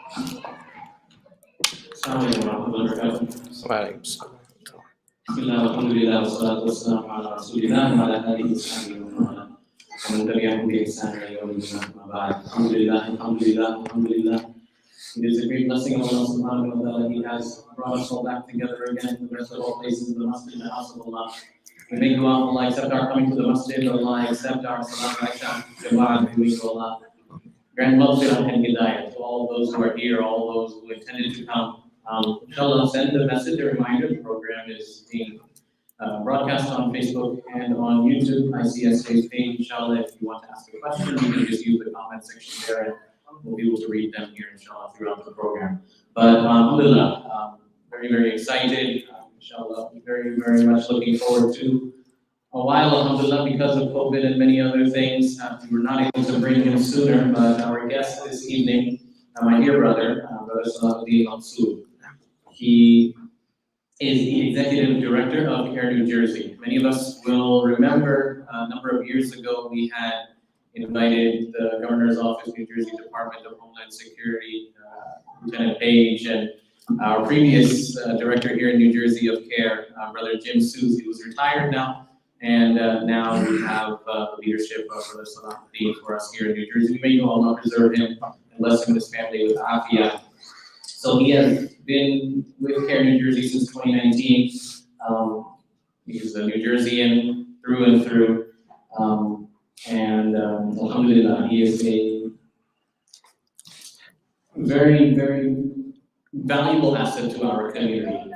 Assalamualaikum warahmatullahi wabarakatuh. Bismillah, alhamdulillah, wassalatu wassalamu ala rasulillah wa ala alihi wa sahbihi wa man tabi'ahum bi ihsan ila yawmil qiyamah. Alhamdulillah. It is a great blessing of Allah subhanahu wa ta'ala. He has brought us all back together again in the rest of all places in the masjid, the house of Allah. We make dua, Allah accept our coming to the masjid, Allah accept our salat, jama'at, we to Allah. Grant maghfirah and hidayah to all those who are here, all those who intended to come. Inshallah, send the message, a reminder, the program is being broadcast on Facebook and on YouTube, ICSJ's page. Inshallah, if you want to ask a question, you can just use the comment section there and we'll be able to read them here, inshallah, throughout the program. But alhamdulillah, very, very excited. Inshallah, very much looking forward to a while, alhamdulillah, because of COVID and many other things. We were not able to bring him sooner, but our guest this evening, my dear brother, Brother Salaedin Maksut. He is the executive director of CARE New Jersey. Many of us will remember a number of years ago we had invited the Governor's Office, New Jersey Department of Homeland Security, Lieutenant Page, and our previous director here in New Jersey of CARE, Brother Jim Suze. He was retired now, and now we have the leadership of Brother Salaedin for us here in New Jersey. We may know Allah preserve him and bless him and his family with afiyah. So he has been with CARE New Jersey since 2019. He's a New Jerseyan through and through. Alhamdulillah, he is a very, very valuable asset to our community.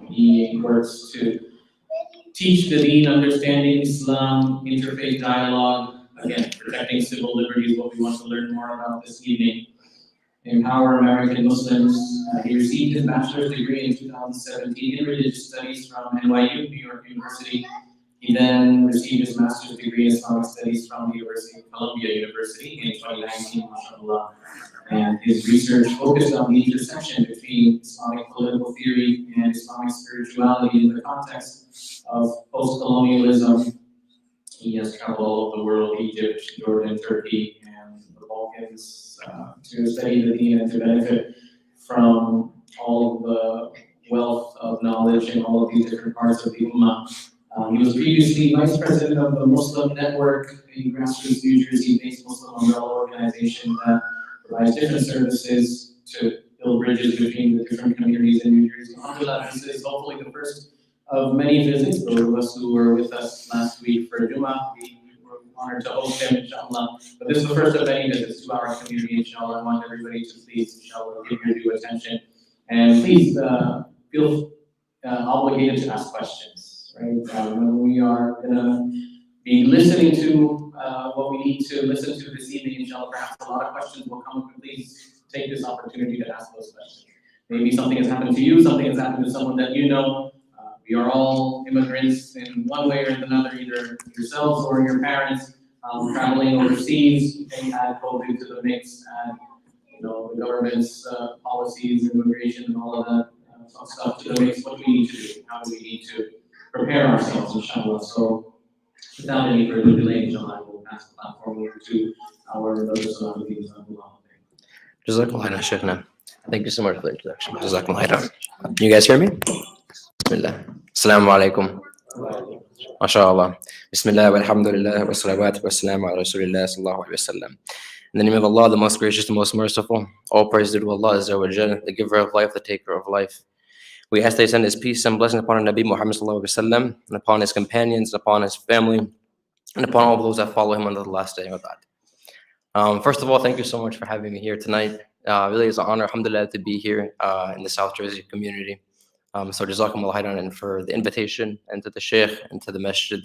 He works to teach the deen, understanding Islam, interfaith dialogue, again, protecting civil liberties, what we want to learn more about this evening. Empower American Muslims. He received his bachelor's degree in 2017 in religious studies from NYU, New York University. He then received his master's degree in Islamic studies from the University of Columbia University in 2019, mashallah. And his research focused on the intersection between Islamic political theory and Islamic spirituality in the context of post-colonialism. He has traveled all over the world, Egypt, Jordan, Turkey, and the Balkans, to study the deen and to benefit from all of the wealth of knowledge in all of these different parts of the Ummah. He was previously vice president of the Muslim Network, a grassroots New Jersey-based Muslim umbrella organization that provides different services to build bridges between the different communities in New Jersey. Alhamdulillah, this is hopefully the first of many visits. Those of us who were with us last week for Jummah, we were honored to host him, inshallah. But this is the first of many visits to our community, inshallah. I want everybody to please, inshallah, give your due attention. And please feel obligated to ask questions. Right? We are going to be listening to what we need to listen to this evening, inshallah. Perhaps a lot of questions will come. Please take this opportunity to ask those questions. Maybe something has happened to you, something has happened to someone that you know. We are all immigrants in one way or another, either yourselves or your parents, traveling overseas. They add COVID to the mix, and the government's policies, immigration, and all of that stuff to the mix. What do we need to do? How do we need to prepare ourselves, inshallah? So, without any further delay, inshallah, I will pass the platform over to our brothers and sisters. Jazakallah khairan, Shaykhna. Thank you so much for the introduction. Jazakallah khairan. You guys hear me? Bismillah. Assalamu alaikum. MashaAllah. Bismillah walhamdulillah wa salawat wa salamu ala rasulillah sallallahu alayhi wa sallam. In the name of Allah, the most gracious, the most merciful, all praise due to Allah Azza wa Jal, the giver of life, the taker of life. We ask that He send His peace and blessing upon our Nabi Muhammad sallallahu alayhi wa sallam, and upon his companions, and upon his family, and upon all those that follow him until the last day of that. First of all, thank you so much for having me here tonight. Really is an honor, alhamdulillah, to be here in the South Jersey community. So Jazakumullah khairan, and for the invitation, and to the Sheikh and to the Masjid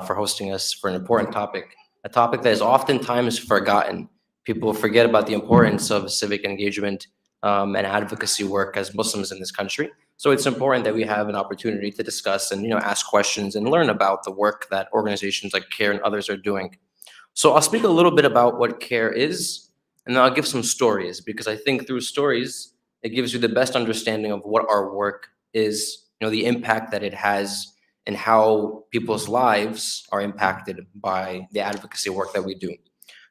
for hosting us for an important topic, a topic that is oftentimes forgotten. People forget about the importance of civic engagement and advocacy work as Muslims in this country. So it's important that we have an opportunity to discuss and ask questions and learn about the work that organizations like CARE and others are doing. So I'll speak a little bit about what CARE is, and then I'll give some stories, because I think through stories, it gives you the best understanding of what our work is, the impact that it has, and how people's lives are impacted by the advocacy work that we do.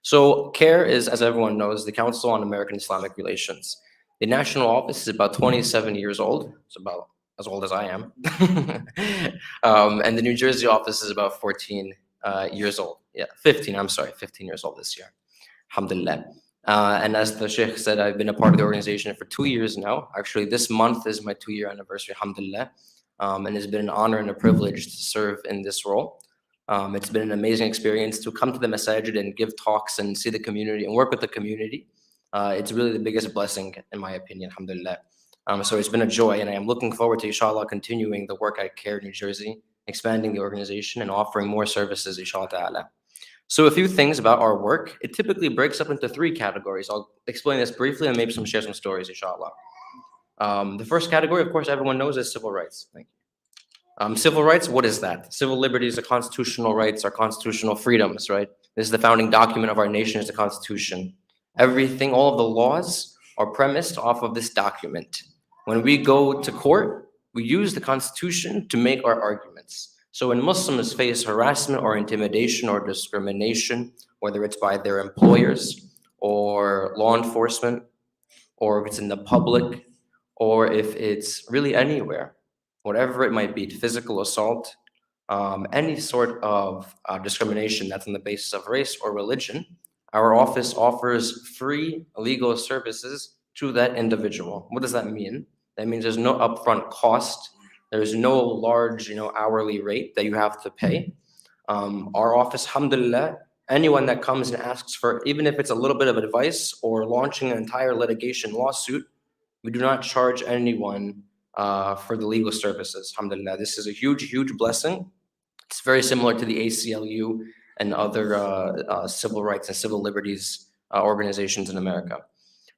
So CARE is, as everyone knows, the Council on American Islamic Relations. The national office is about 27 years old. It's about as old as I am. And the New Jersey office is about 14 years old. Yeah, 15, I'm sorry, 15 years old this year. Alhamdulillah. And as the Sheikh said, I've been a part of the organization for 2 years now. Actually, this month is my 2-year anniversary, alhamdulillah. And it's been an honor and a privilege to serve in this role. It's been an amazing experience to come to the masajid and give talks and see the community and work with the community. It's really the biggest blessing, in my opinion, alhamdulillah. So it's been a joy, and I am looking forward to, inshallah, continuing the work at CARE New Jersey, expanding the organization and offering more services, inshallah ta'ala. So a few things about our work. It typically breaks up into 3 categories. I'll explain this briefly and maybe share some stories, inshallah. The first category, of course, everyone knows is civil rights. Thank you. Civil rights, what is that? Civil liberties are constitutional rights, are constitutional freedoms, right? This is the founding document of our nation, is the Constitution. Everything, all of the laws are premised off of this document. When we go to court, we use the Constitution to make our arguments. So when Muslims face harassment or intimidation or discrimination, whether it's by their employers or law enforcement, or if it's in the public, or if it's really anywhere, whatever it might be, physical assault, any sort of discrimination that's on the basis of race or religion, our office offers free legal services to that individual. What does that mean? That means there's no upfront cost. There's no large, hourly rate that you have to pay. Our office, alhamdulillah, anyone that comes and asks for, even if it's a little bit of advice or launching an entire litigation lawsuit, we do not charge anyone for the legal services, alhamdulillah. This is a huge, huge blessing. It's very similar to the ACLU and other civil rights and civil liberties organizations in America.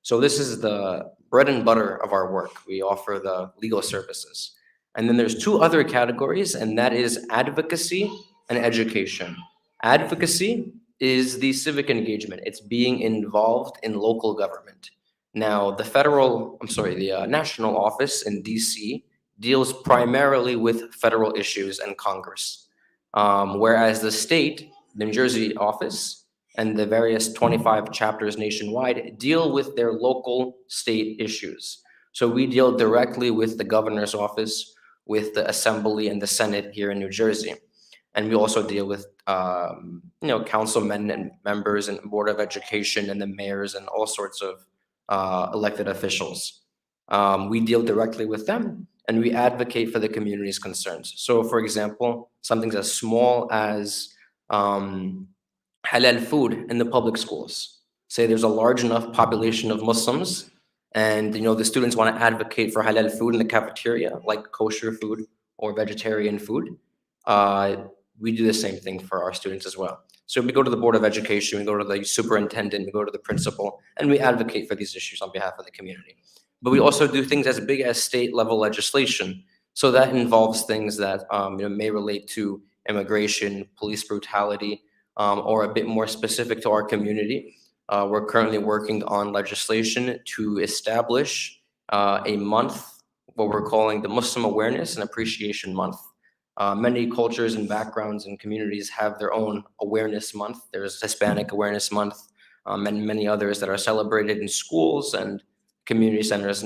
So this is the bread and butter of our work. We offer the legal services. And then there's 2 other categories, and that is advocacy and education. Advocacy is the civic engagement. It's being involved in local government. Now, the national office in DC deals primarily with federal issues and Congress, whereas the state, the New Jersey office, and the various 25 chapters nationwide deal with their local state issues. So we deal directly with the governor's office, with the assembly and the Senate here in New Jersey. And we also deal with, councilmen and members and Board of Education and the mayors and all sorts of elected officials. We deal directly with them, and we advocate for the community's concerns. So for example, something as small as halal food in the public schools. Say there's a large enough population of Muslims, and the students want to advocate for halal food in the cafeteria, like kosher food or vegetarian food. We do the same thing for our students as well. So we go to the Board of Education, we go to the superintendent, we go to the principal, and we advocate for these issues on behalf of the community. But we also do things as big as state level legislation. So that involves things that may relate to immigration, police brutality, or a bit more specific to our community. We're currently working on legislation to establish a month, what we're calling the Muslim Awareness and Appreciation Month. Many cultures and backgrounds and communities have their own awareness month. There's Hispanic Awareness Month, and many others that are celebrated in schools and community centers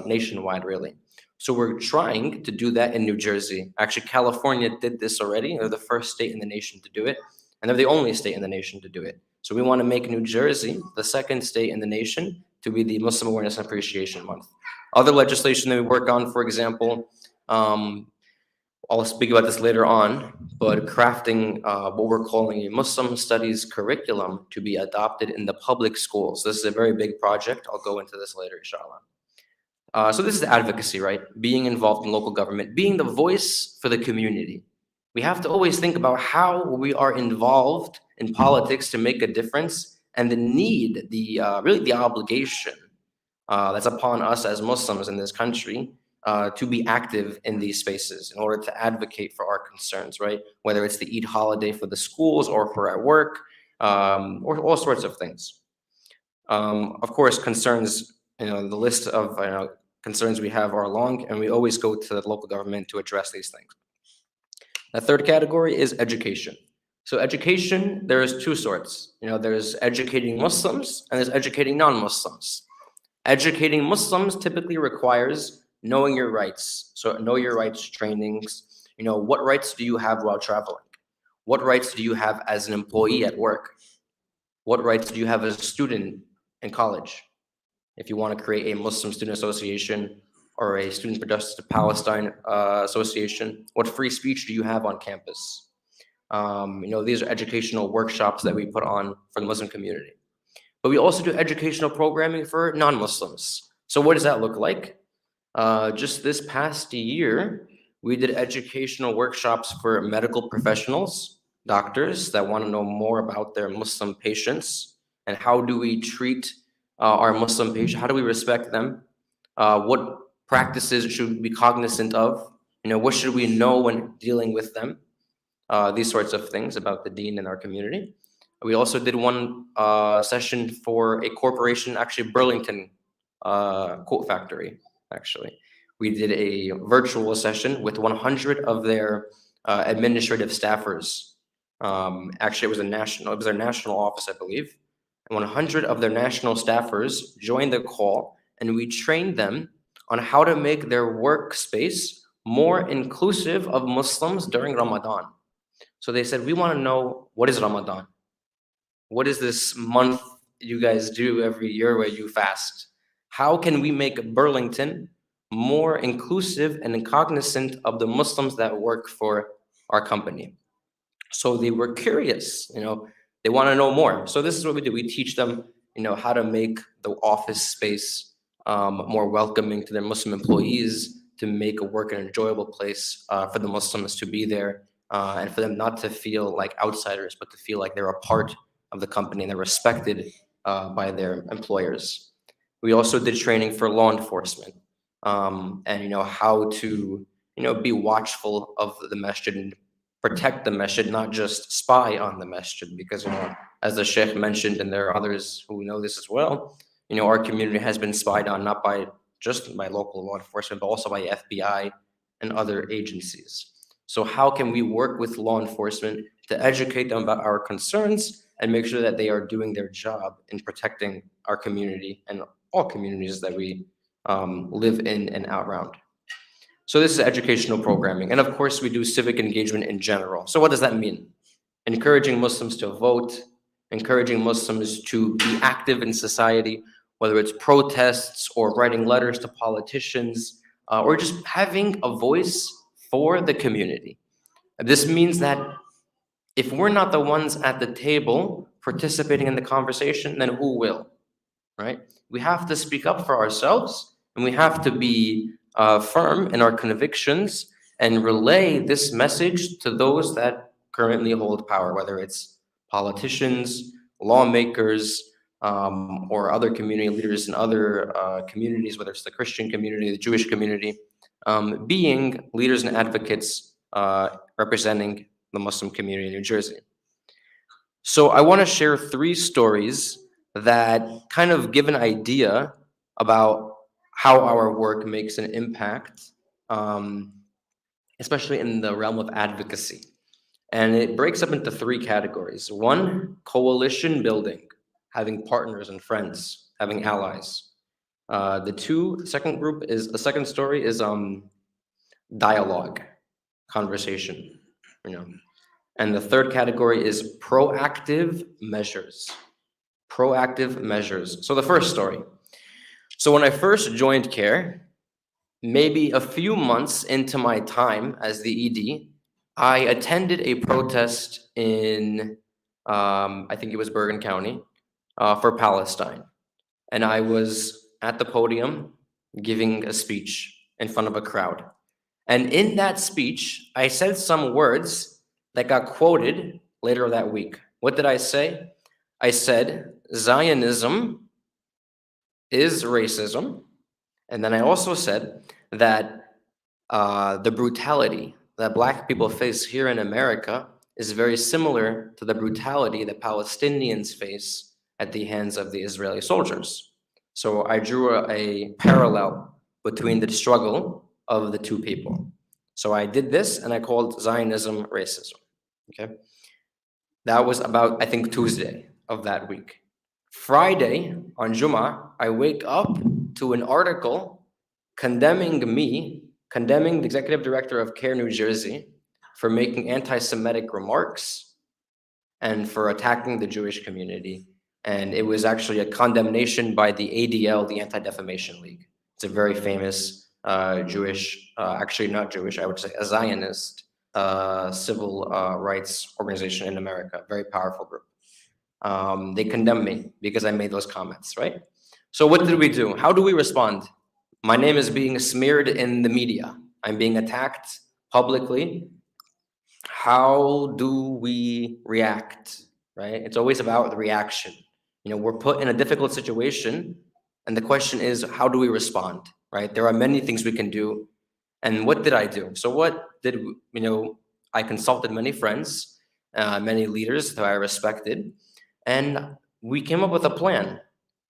nationwide, really. So we're trying to do that in New Jersey. Actually, California did this already. They're the first state in the nation to do it, and they're the only state in the nation to do it. So we want to make New Jersey the second state in the nation to be the Muslim Awareness and Appreciation Month. Other legislation that we work on, for example, I'll speak about this later on, but crafting what we're calling a Muslim studies curriculum to be adopted in the public schools. This is a very big project. I'll go into this later, inshallah. So this is advocacy, right? Being involved in local government, being the voice for the community. We have to always think about how we are involved in politics to make a difference, and the need, really the obligation that's upon us as Muslims in this country to be active in these spaces in order to advocate for our concerns, right? Whether it's the Eid holiday for the schools or for our work, or all sorts of things. Of course, concerns, the list of concerns we have are long, and we always go to the local government to address these things. The third category is education. So education, there's 2 sorts. There's educating Muslims and there's educating non-Muslims. Educating Muslims typically requires knowing your rights. So know your rights trainings. What rights do you have while traveling? What rights do you have as an employee at work? What rights do you have as a student in college? If you want to create a Muslim Student Association or a Students for Justice of Palestine association, what free speech do you have on campus? These are educational workshops that we put on for the Muslim community. But we also do educational programming for non-Muslims. So what does that look like? Just this past year, we did educational workshops for medical professionals, doctors that want to know more about their Muslim patients and how do we treat our Muslim patients, how do we respect them? What practices should we be cognizant of? What should we know when dealing with them? These sorts of things about the deen in our community. We also did one session for a corporation, actually Burlington Coat Factory, actually. We did a virtual session with 100 of their administrative staffers. Actually, it was their national office, I believe. And 100 of their national staffers joined the call, and we trained them on how to make their workspace more inclusive of Muslims during Ramadan. So they said, we want to know, what is Ramadan? What is this month you guys do every year where you fast? How can we make Burlington more inclusive and cognizant of the Muslims that work for our company? So they were curious, they want to know more. So this is what we do. We teach them, how to make the office space more welcoming to their Muslim employees, to make a work an enjoyable place for the Muslims to be there, and for them not to feel like outsiders, but to feel like they're a part of the company and they're respected by their employers. We also did training for law enforcement, and how to be watchful of the masjid and protect the masjid, not just spy on the masjid, because as the Sheikh mentioned, and there are others who know this as well, our community has been spied on not just by local law enforcement, but also by FBI and other agencies. So how can we work with law enforcement to educate them about our concerns and make sure that they are doing their job in protecting our community and all communities that we live in and out around? So this is educational programming. And of course, we do civic engagement in general. So what does that mean? Encouraging Muslims to vote, encouraging Muslims to be active in society, whether it's protests or writing letters to politicians, or just having a voice for the community. This means that if we're not the ones at the table participating in the conversation, then who will, right? We have to speak up for ourselves, and we have to be firm in our convictions and relay this message to those that currently hold power, whether it's politicians, lawmakers, or other community leaders in other communities, whether it's the Christian community, the Jewish community, being leaders and advocates representing the Muslim community in New Jersey. So I want to share 3 stories that kind of give an idea about how our work makes an impact, especially in the realm of advocacy. And it breaks up into 3 categories. 1, coalition building, having partners and friends, having allies. The second story is dialogue, conversation, And the third category is proactive measures. Proactive measures. So the first story. So when I first joined CARE, maybe a few months into my time as the ED, I attended a protest in, I think it was Bergen County, for Palestine. And I was at the podium giving a speech in front of a crowd. And in that speech, I said some words that got quoted later that week. What did I say? I said, Zionism is racism. And then I also said that the brutality that Black people face here in America is very similar to the brutality that Palestinians face at the hands of the Israeli soldiers. So I drew a parallel between the struggle of the 2 people. So I did this, and I called Zionism racism. Okay, that was about, I think, Tuesday of that week. Friday on Jummah, I wake up to an article condemning the executive director of CARE New Jersey for making anti-Semitic remarks and for attacking the Jewish community. And it was actually a condemnation by the ADL, the Anti-Defamation League. It's a very famous Jewish, actually not Jewish, I would say a Zionist civil rights organization in America, very powerful group. They condemned me because I made those comments, right? So what did we do? How do we respond? My name is being smeared in the media. I'm being attacked publicly. How do we react, right? It's always about the reaction. We're put in a difficult situation, and the question is, how do we respond, right? There are many things we can do. And what did I do? So I consulted many friends, many leaders that I respected, and we came up with a plan.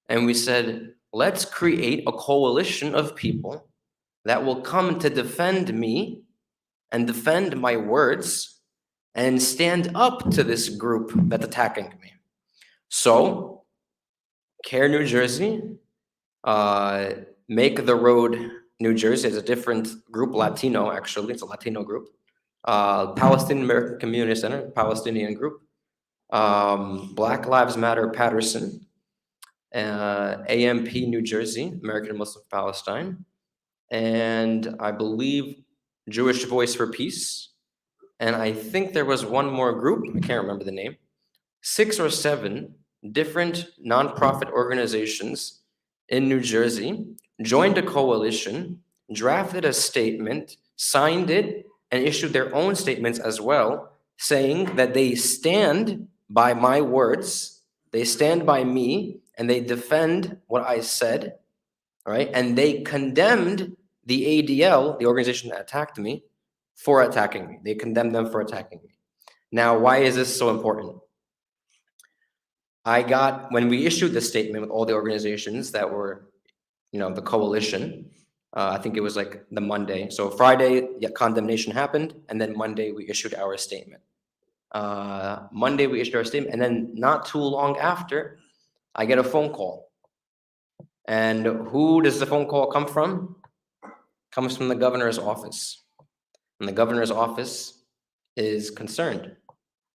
And we said, let's create a coalition of people that will come to defend me and defend my words and stand up to this group that's attacking me. So, CARE New Jersey, Make the Road New Jersey is a different group, Latino actually, it's a Latino group. Palestinian American Community Center, Palestinian group. Black Lives Matter Patterson, AMP New Jersey, American Muslim Palestine, and I believe Jewish Voice for Peace. And I think there was one more group, I can't remember the name, 6 or 7 different nonprofit organizations in New Jersey joined a coalition, drafted a statement, signed it, and issued their own statements as well, saying that they stand by my words, they stand by me, and they defend what I said, right? And they condemned the ADL, the organization that attacked me, for attacking me. They condemned them for attacking me. Now, why is this so important? When we issued the statement with all the organizations that were, the coalition, I think it was like the Monday. So Friday, condemnation happened, and then Monday we issued our statement. Monday we issued our statement, and then not too long after, I get a phone call. And who does the phone call come from? Comes from the governor's office. And the governor's office is concerned.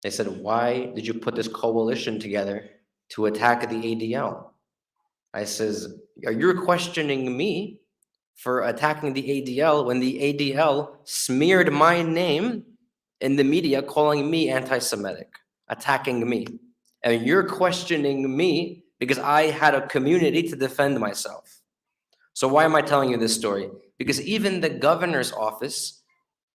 They said, why did you put this coalition together to attack the ADL? I says, are you questioning me for attacking the ADL when the ADL smeared my name in the media, calling me anti-Semitic, attacking me? And you're questioning me because I had a community to defend myself. So why am I telling you this story? Because even the governor's office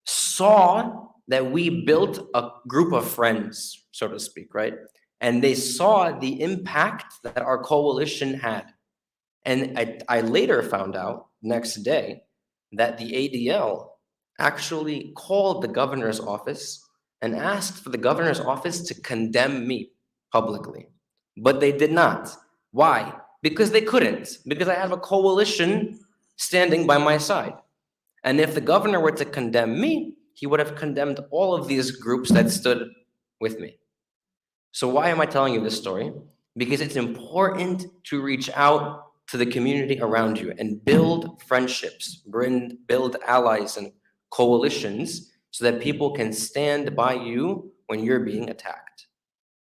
saw that we built a group of friends, so to speak, right? And they saw the impact that our coalition had. And I later found out next day that the ADL actually called the governor's office and asked for the governor's office to condemn me publicly. But they did not. Why? Because they couldn't. Because I have a coalition standing by my side. And if the governor were to condemn me, he would have condemned all of these groups that stood with me. So why am I telling you this story? Because it's important to reach out to the community around you and build friendships, build allies and coalitions so that people can stand by you when you're being attacked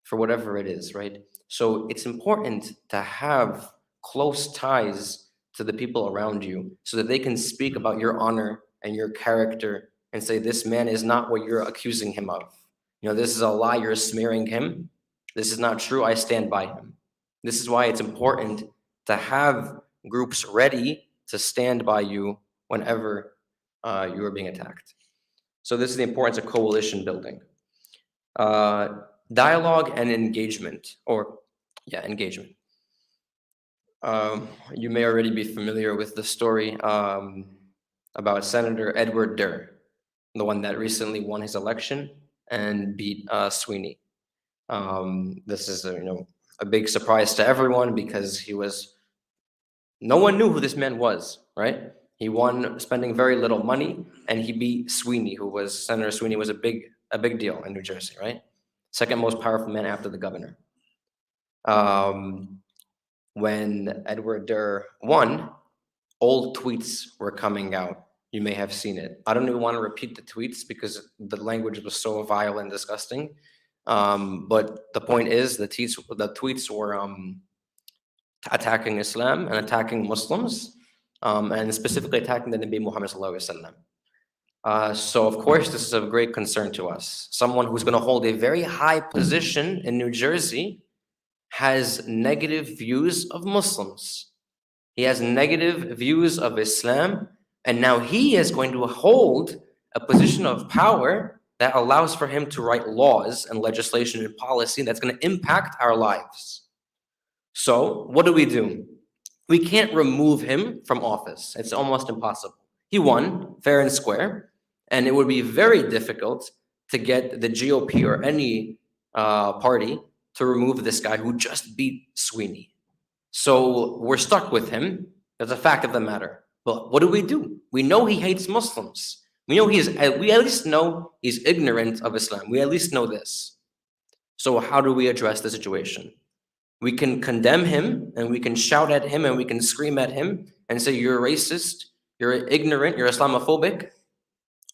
for whatever it is, right? So it's important to have close ties to the people around you so that they can speak about your honor and your character and say, this man is not what you're accusing him of. This is a lie, you're smearing him. This is not true, I stand by him. This is why it's important to have groups ready to stand by you whenever you are being attacked. So this is the importance of coalition building. Dialogue and engagement, engagement. You may already be familiar with the story about Senator Edward Durr, the one that recently won his election and beat Sweeney. This is a big surprise to everyone because no one knew who this man was, right? He won spending very little money, and he beat Sweeney, Senator Sweeney was a big deal in New Jersey, right? Second most powerful man after the governor. when Edward Durr won, old tweets were coming out. You may have seen it. I don't even want to repeat the tweets because the language was so vile and disgusting. But the point is, the tweets were attacking Islam and attacking Muslims, and specifically attacking the Nabi Muhammad sallallahu alaihi wasallam. So of course, this is of great concern to us. Someone who's going to hold a very high position in New Jersey has negative views of Muslims. He has negative views of Islam, and now he is going to hold a position of power that allows for him to write laws and legislation and policy that's going to impact our lives. So what do? We can't remove him from office. It's almost impossible. He won fair and square, and it would be very difficult to get the GOP or any party to remove this guy who just beat Sweeney. So we're stuck with him. That's a fact of the matter. But what do? We know he hates Muslims. We at least know he's ignorant of Islam. We at least know this. So how do we address the situation? We can condemn him, and we can shout at him, and we can scream at him and say, you're racist, you're ignorant, you're Islamophobic.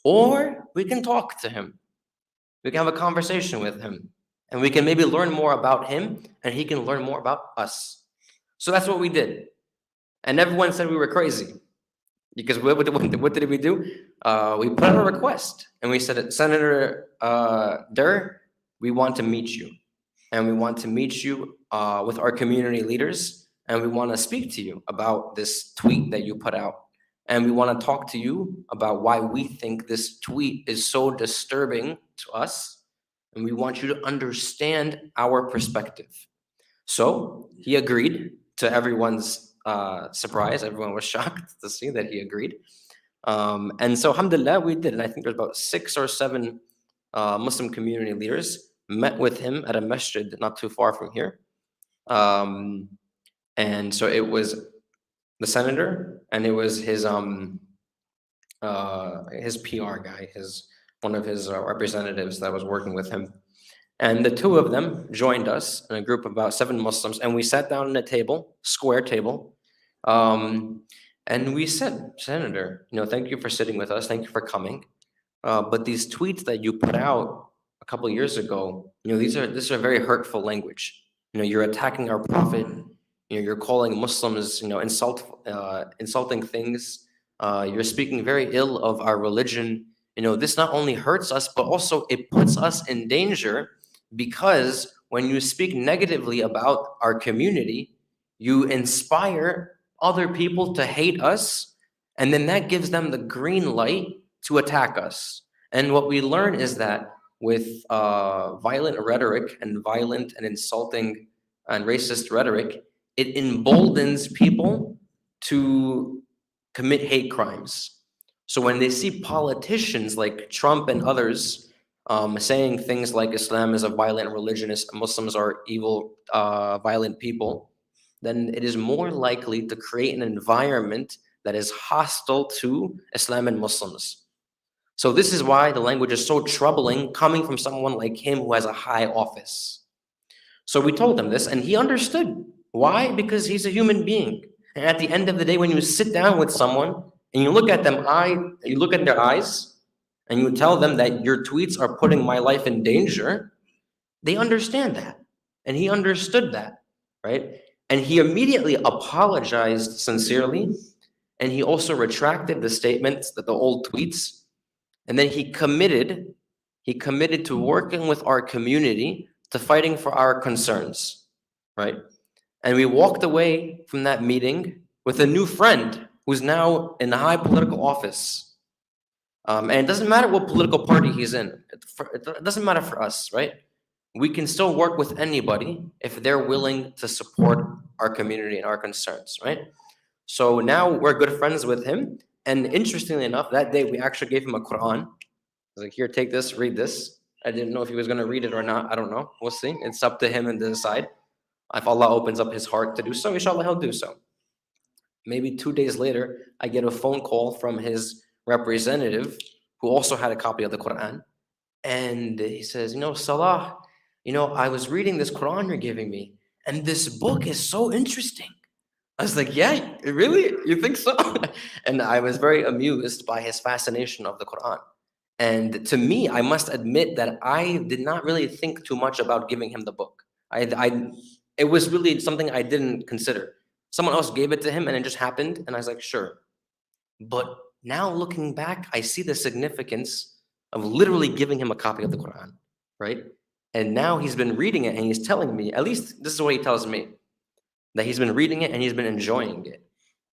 Or we can talk to him. We can have a conversation with him, and we can maybe learn more about him, and he can learn more about us. So that's what we did. And everyone said we were crazy. Because what did we do? We put out a request, and we said, Senator Durr, we want to meet you. And we want to meet you with our community leaders, and we want to speak to you about this tweet that you put out. And we want to talk to you about why we think this tweet is so disturbing to us, and we want you to understand our perspective. So he agreed. To everyone's surprise, everyone was shocked to see that he agreed. And so, alhamdulillah, we did. And I think there's about 6 or 7 Muslim community leaders met with him at a masjid not too far from here. And so it was the senator, and it was his PR guy, one of his representatives that was working with him. And the 2 of them joined us in a group of about 7 Muslims, and we sat down at a table, square table, and we said, Senator, thank you for sitting with us, thank you for coming. But these tweets that you put out a couple of years ago, this is very hurtful language. You're attacking our prophet. You're calling Muslims, insulting things. You're speaking very ill of our religion. This not only hurts us, but also it puts us in danger. Because when you speak negatively about our community, you inspire other people to hate us, and then that gives them the green light to attack us. And what we learn is that with violent rhetoric and violent and insulting and racist rhetoric, it emboldens people to commit hate crimes. So when they see politicians like Trump and others saying things like Islam is a violent religion, Muslims are evil, violent people, then it is more likely to create an environment that is hostile to Islam and Muslims. So this is why the language is so troubling coming from someone like him who has a high office. So we told him this, and he understood. Why? Because he's a human being. And at the end of the day, when you sit down with someone and you look at them, you look at their eyes, and you tell them that your tweets are putting my life in danger, they understand that. And he understood that, right? And he immediately apologized sincerely, and he also retracted the statements, the old tweets, and then he committed to working with our community, to fighting for our concerns, right? And we walked away from that meeting with a new friend who's now in a high political office. And it doesn't matter what political party he's in. It doesn't matter for us, right? We can still work with anybody if they're willing to support our community and our concerns, right? So now we're good friends with him. And interestingly enough, that day we actually gave him a Quran. I was like, here, take this, read this. I didn't know if he was going to read it or not. I don't know. We'll see. It's up to him and to decide. If Allah opens up his heart to do so, inshallah, he'll do so. Maybe 2 days later, I get a phone call from his representative who also had a copy of the Quran. And he says, Salah, I was reading this Quran you're giving me, and this book is so interesting. I was like, yeah, really? You think so? And I was very amused by his fascination of the Quran. And to me, I must admit that I did not really think too much about giving him the book. It was really something I didn't consider. Someone else gave it to him and it just happened. And I was like, sure. But now looking back, I see the significance of literally giving him a copy of the Quran, right? And now he's been reading it and he's telling me, at least this is what he tells me, that he's been reading it and he's been enjoying it.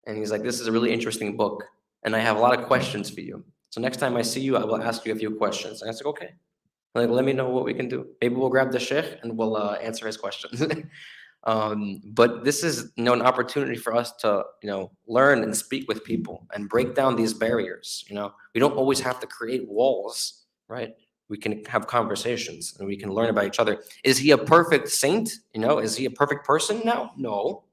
And he's like, this is a really interesting book. And I have a lot of questions for you. So next time I see you, I will ask you a few questions. And I was like, okay. Like, let me know what we can do. Maybe we'll grab the sheikh and we'll answer his questions. But this is, an opportunity for us to, learn and speak with people and break down these barriers. We don't always have to create walls, right? We can have conversations and we can learn about each other. Is he a perfect saint? Is he a perfect person now? No.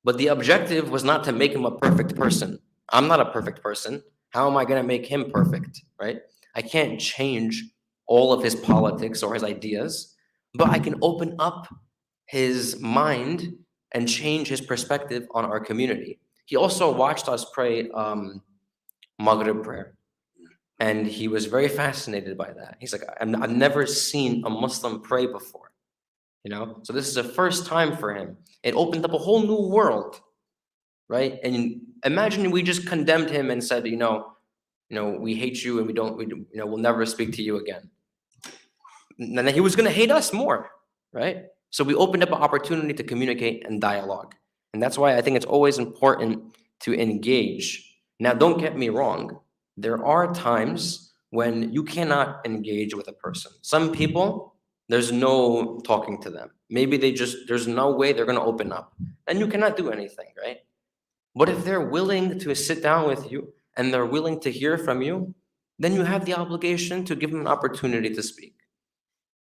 But the objective was not to make him a perfect person. I'm not a perfect person. How am I going to make him perfect, right? I can't change all of his politics or his ideas, but I can open up his mind and change his perspective on our community. He also watched us pray Maghrib prayer, and he was very fascinated by that. He's like, I've never seen a Muslim pray before, So this is the first time for him. It opened up a whole new world, right? And imagine we just condemned him and said, we hate you and we'll never speak to you again. And then he was going to hate us more, right? So we opened up an opportunity to communicate and dialogue. And that's why I think it's always important to engage. Now, don't get me wrong. There are times when you cannot engage with a person. Some people, there's no talking to them. Maybe there's no way they're going to open up. And you cannot do anything, right? But if they're willing to sit down with you and they're willing to hear from you, then you have the obligation to give them an opportunity to speak.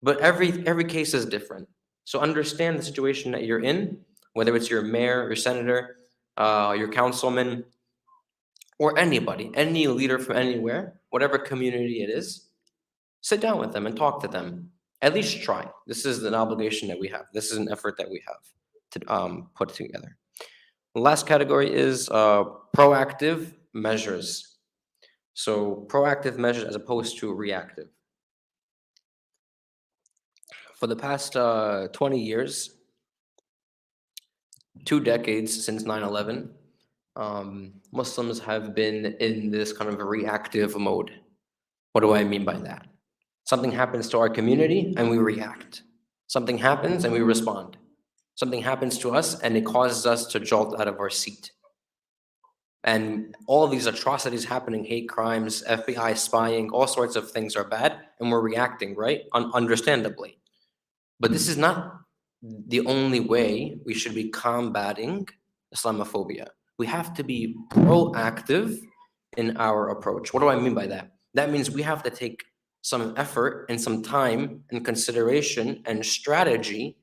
But every case is different. So understand the situation that you're in, whether it's your mayor, your senator, your councilman, or anybody, any leader from anywhere, whatever community it is, sit down with them and talk to them. At least try. This is an obligation that we have. This is an effort that we have to put together. The last category is proactive measures. So proactive measures as opposed to reactive. For the past 20 years, 2 decades since 9/11, Muslims have been in this kind of a reactive mode. What do I mean by that? Something happens to our community and we react. Something happens and we respond. Something happens to us and it causes us to jolt out of our seat. And all of these atrocities happening, hate crimes, FBI spying, all sorts of things are bad, and we're reacting, right? Understandably. But this is not the only way we should be combating Islamophobia. We have to be proactive in our approach. What do I mean by that? That means we have to take some effort and some time and consideration and strategy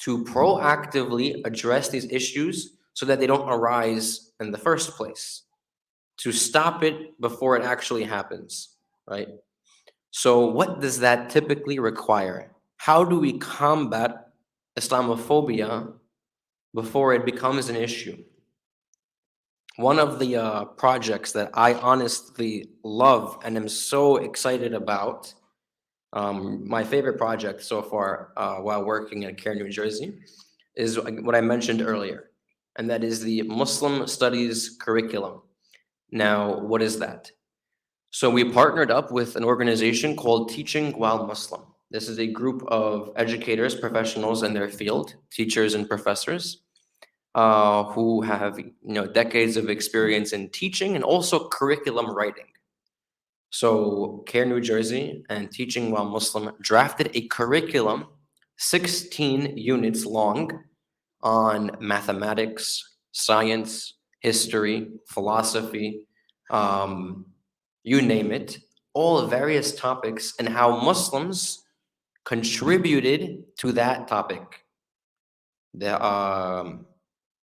to proactively address these issues so that they don't arise in the first place, to stop it before it actually happens, right? So what does that typically require? How do we combat Islamophobia before it becomes an issue? One of the projects that I honestly love and am so excited about, my favorite project so far while working at CARE New Jersey, is what I mentioned earlier, and that is the Muslim Studies curriculum. Now, what is that? So we partnered up with an organization called Teaching While Muslim. This is a group of educators, professionals in their field, teachers and professors, who have decades of experience in teaching and also curriculum writing. So CARE New Jersey and Teaching While Muslim drafted a curriculum 16 units long on mathematics, science, history, philosophy, you name it, all various topics, and how Muslims contributed to that topic. The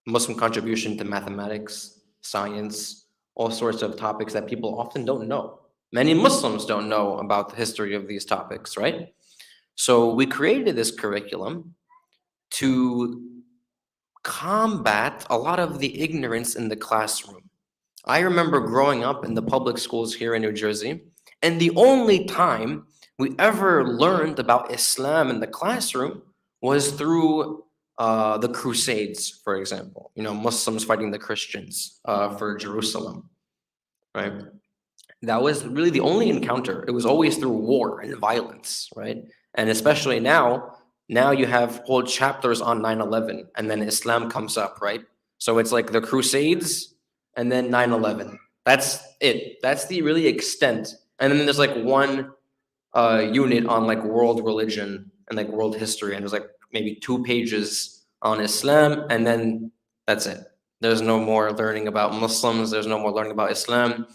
Muslim contribution to mathematics, science, all sorts of topics that people often don't know. Many Muslims don't know about the history of these topics, right? So we created this curriculum to combat a lot of the ignorance in the classroom. I remember growing up in the public schools here in New Jersey, and the only time we ever learned about Islam in the classroom was through the Crusades, for example. Muslims fighting the Christians for Jerusalem, right? That was really the only encounter. It was always through war and violence, right? And especially now you have whole chapters on 9/11, and then Islam comes up, right? So it's like the Crusades and then 9/11. That's it. That's the really extent. And then there's like one unit on like world religion and like world history, and there's like maybe 2 pages on Islam, and then that's it. There's no more learning about Muslims. There's no more learning about Islam.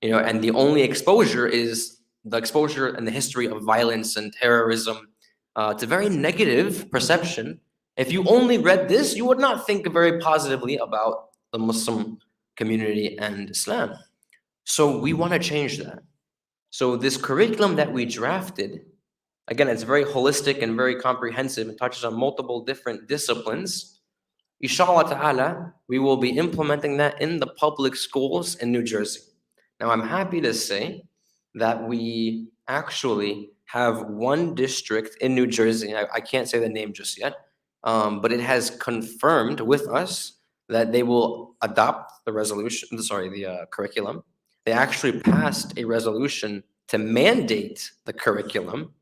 And the only exposure is the exposure and the history of violence and terrorism. It's a very negative perception. If you only read this, you would not think very positively about the Muslim community and Islam. So we want to change that. So this curriculum that we drafted, again, it's very holistic and very comprehensive and touches on multiple different disciplines. Inshallah ta'ala, we will be implementing that in the public schools in New Jersey. Now, I'm happy to say that we actually have one district in New Jersey. I can't say the name just yet, but it has confirmed with us that they will adopt the curriculum. They actually passed a resolution to mandate the curriculum,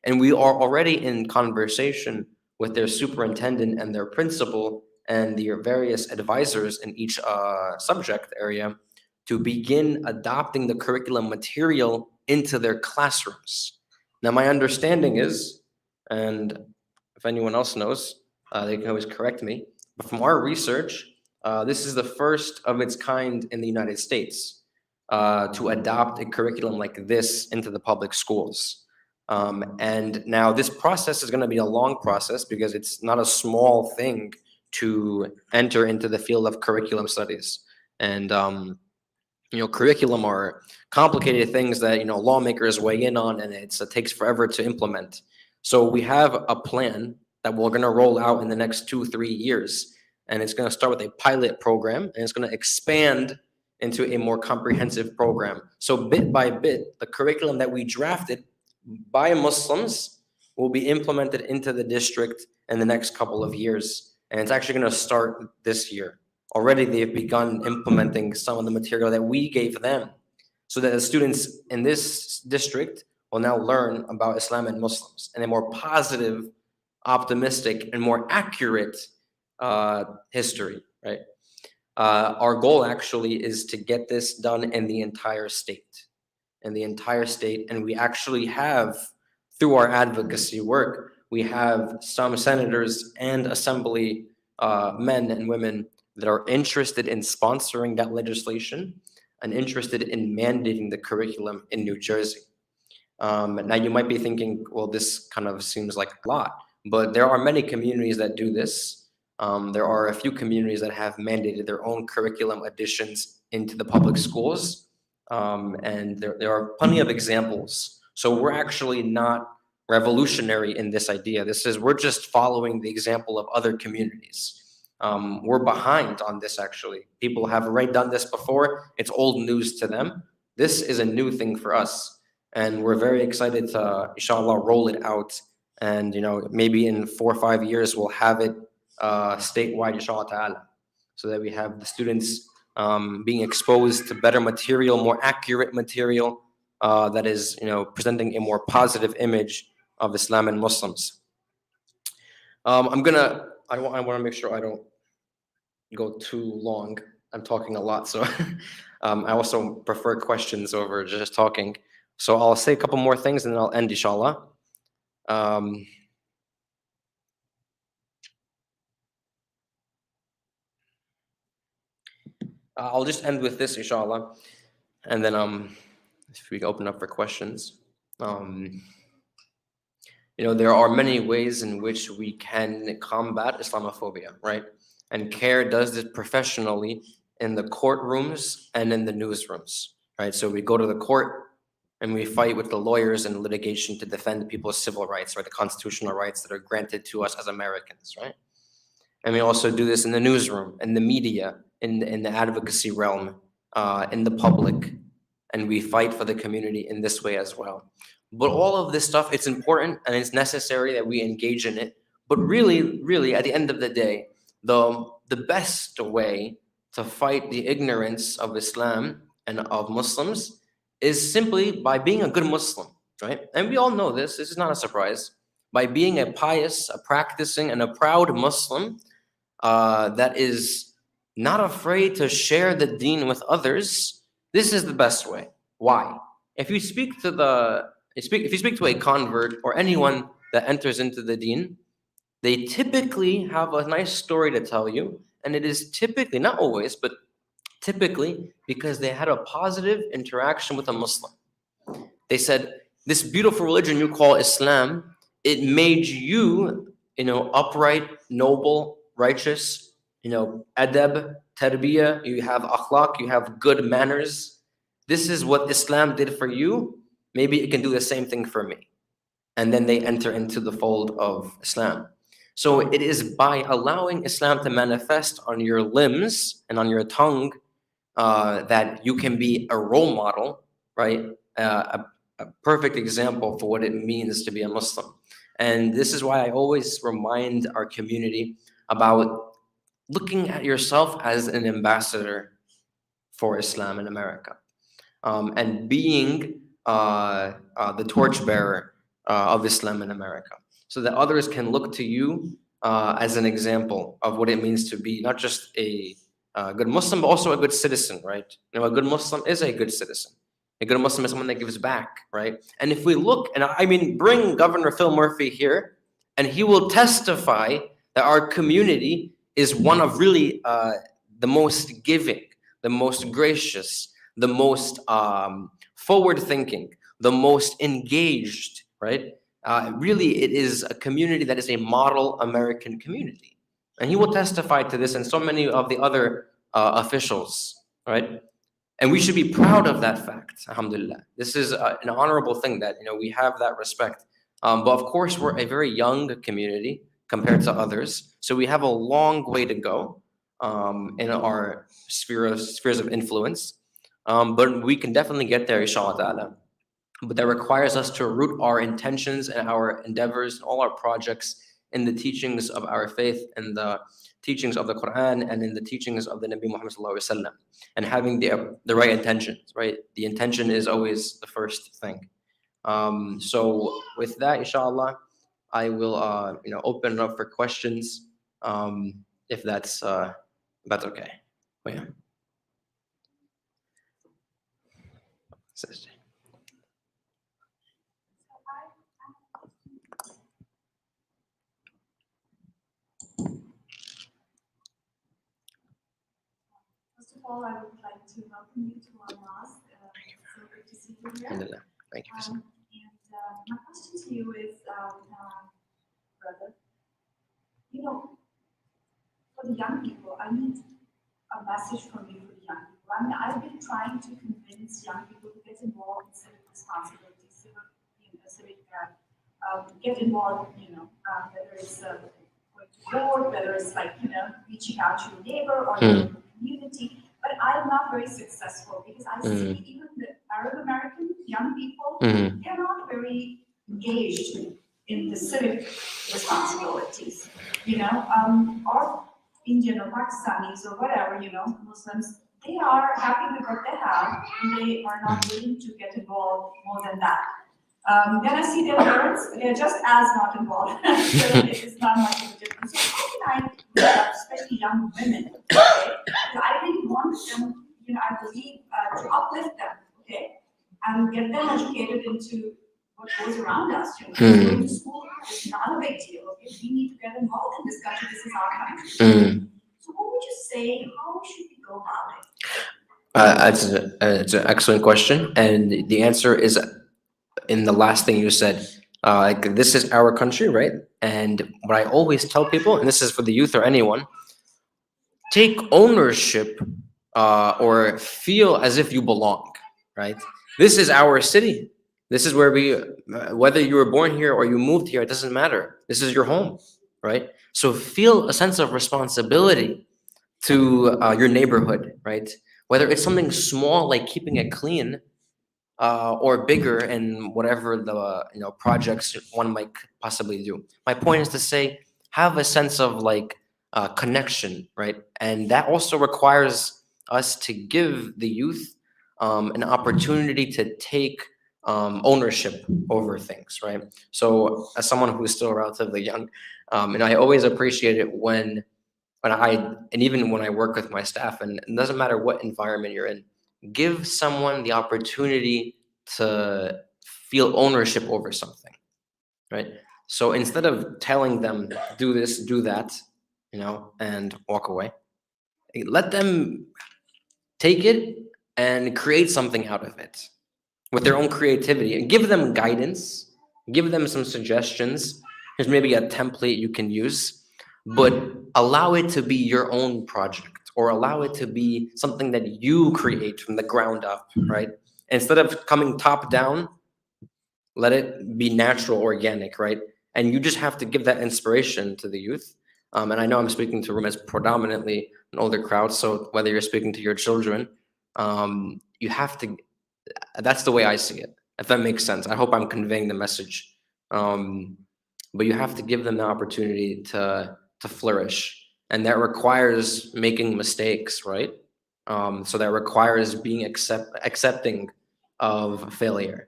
and we are already in conversation with their superintendent and their principal and their various advisors in each subject area to begin adopting the curriculum material into their classrooms. Now, my understanding is, and if anyone else knows, they can always correct me, but from our research, this is the first of its kind in the United States to adopt a curriculum like this into the public schools. And now this process is going to be a long process because it's not a small thing to enter into the field of curriculum studies. And curriculum are complicated things that lawmakers weigh in on, and it takes forever to implement. So we have a plan that we're going to roll out in the next 2-3 years, and it's going to start with a pilot program, and it's going to expand into a more comprehensive program. So bit by bit, the curriculum that we drafted by Muslims will be implemented into the district in the next couple of years, and it's actually going to start this year. Already they've begun implementing some of the material that we gave them so that the students in this district will now learn about Islam and Muslims in a more positive, optimistic, and more accurate history, right? Our goal actually is to get this done in the entire state. And we actually have, through our advocacy work, we have some senators and assembly men and women that are interested in sponsoring that legislation and interested in mandating the curriculum in New Jersey. Now you might be thinking, well, this kind of seems like a lot, but there are many communities that do this. There are a few communities that have mandated their own curriculum additions into the public schools, and there are plenty of examples. So we're actually not revolutionary in this idea. We're just following the example of other communities. We're behind on this, actually. People have already done this before. It's old news to them. This is a new thing for us, and we're very excited to, inshallah, roll it out. And maybe in 4 or 5 years, we'll have it statewide, inshallah ta'ala, so that we have the students being exposed to better material, more accurate material that is, presenting a more positive image of Islam and Muslims. I want to make sure I don't go too long. I'm talking a lot, so I also prefer questions over just talking. So I'll say a couple more things and then I'll end, inshallah. I'll just end with this, inshallah, and then if we open up for questions. There are many ways in which we can combat Islamophobia, right? And CARE does this professionally in the courtrooms and in the newsrooms, right? So we go to the court and we fight with the lawyers and litigation to defend people's civil rights or the constitutional rights that are granted to us as Americans, right? And we also do this in the newsroom, in the media, in the advocacy realm, in the public, and we fight for the community in this way as well. But all of this stuff, it's important and it's necessary that we engage in it. But really, at the end of the day, the best way to fight the ignorance of Islam and of Muslims is simply by being a good Muslim, right? And we all know this. This is not a surprise. By being a pious, a practicing, and a proud Muslim that is not afraid to share the deen with others, this is the best way. Why? If you speak to a convert or anyone that enters into the deen, they typically have a nice story to tell you, and it is typically, not always, but typically because they had a positive interaction with a Muslim. They said, this beautiful religion you call Islam, it made you, upright, noble, righteous, adab, tarbiyah, you have akhlaq, you have good manners. This is what Islam did for you. Maybe it can do the same thing for me. And then they enter into the fold of Islam. So it is by allowing Islam to manifest on your limbs and on your tongue that you can be a role model, right? A perfect example for what it means to be a Muslim. And this is why I always remind our community about looking at yourself as an ambassador for Islam in America, and being the torchbearer of Islam in America, so that others can look to you as an example of what it means to be not just a good Muslim, but also a good citizen, right? A good Muslim is a good citizen. A good Muslim is someone that gives back, right? And if we look, and I mean, bring Governor Phil Murphy here, and he will testify that our community is one of really the most giving, the most gracious, the most forward-thinking, the most engaged, right? Really, it is a community that is a model American community. And he will testify to this, and so many of the other officials, right? And we should be proud of that fact, alhamdulillah. This is an honorable thing that, we have that respect. But of course, we're a very young community compared to others. So we have a long way to go in our spheres of influence. But we can definitely get there, inshallah ta'ala. But that requires us to root our intentions and our endeavors and all our projects in the teachings of our faith and the teachings of the Quran and in the teachings of the Nabi Muhammad sallallahu alaihi wasallam, and having the right intentions, right? The intention is always the first thing. So with that, inshallah, I will open it up for questions, if that's okay. Oh, yeah. First of all, I would like to welcome you to our mosque. It's so good to see you here. Thank you. And my question to you is, brother, for the young people, I need a message from you for the young people. I mean, I've been trying to convince young people to get involved in civic responsibility, get involved, whether it's going to vote, whether it's reaching out to your neighbor or your community. But I'm not very successful because I see even the Arab American young people, they're not very engaged in the civic responsibilities, or Indian or Pakistanis or whatever, Muslims, they are happy with what they have and they are not willing to get involved more than that. Then I see their parents, they're just as not involved. So it is not much of a difference. So how can I, especially young women, okay? I really want them, I believe, to uplift them, okay? And get them educated into what goes around us. Going to school is not a big deal, okay? We need to get involved in this country. This is our country. So what would you say? How should we go about it? It's an excellent question. And the answer is in the last thing you said. This is our country, right? And what I always tell people, and this is for the youth or anyone, take ownership or feel as if you belong, right? This is our city. This is where whether you were born here or you moved here, it doesn't matter. This is your home, right? So feel a sense of responsibility to your neighborhood, right? Whether it's something small like keeping it clean, or bigger in whatever the projects one might possibly do. My point is to say, have a sense of like connection, right? And that also requires us to give the youth an opportunity to take ownership over things, right? So as someone who's still relatively young, and I always appreciate it when and even when I work with my staff, and it doesn't matter what environment you're in, give someone the opportunity to feel ownership over something, right? So instead of telling them, do this, do that, and walk away, let them take it and create something out of it with their own creativity, and give them guidance, give them some suggestions. Here's maybe a template you can use, but allow it to be your own project, or allow it to be something that you create from the ground up, right? Instead of coming top down, let it be natural, organic, right? And you just have to give that inspiration to the youth. And I know I'm speaking to rooms predominantly an older crowd, so whether you're speaking to your children, you have to, that's the way I see it, if that makes sense. I hope I'm conveying the message. But you have to give them the opportunity to flourish, and that requires making mistakes, right? So that requires being accepting of failure.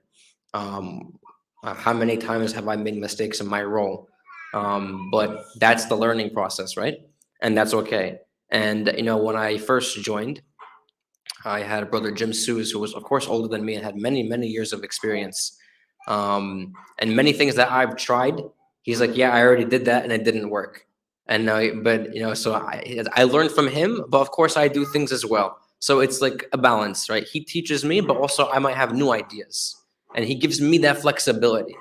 How many times have I made mistakes in my role? But that's the learning process, right? And that's okay. And when I first joined, I had brother Jim Sues, who was of course older than me and had many, many years of experience. And many things that I've tried, he's like, yeah, I already did that and it didn't work. And now, but so I learned from him, but of course I do things as well. So it's like a balance, right? He teaches me, but also I might have new ideas, and he gives me that flexibility.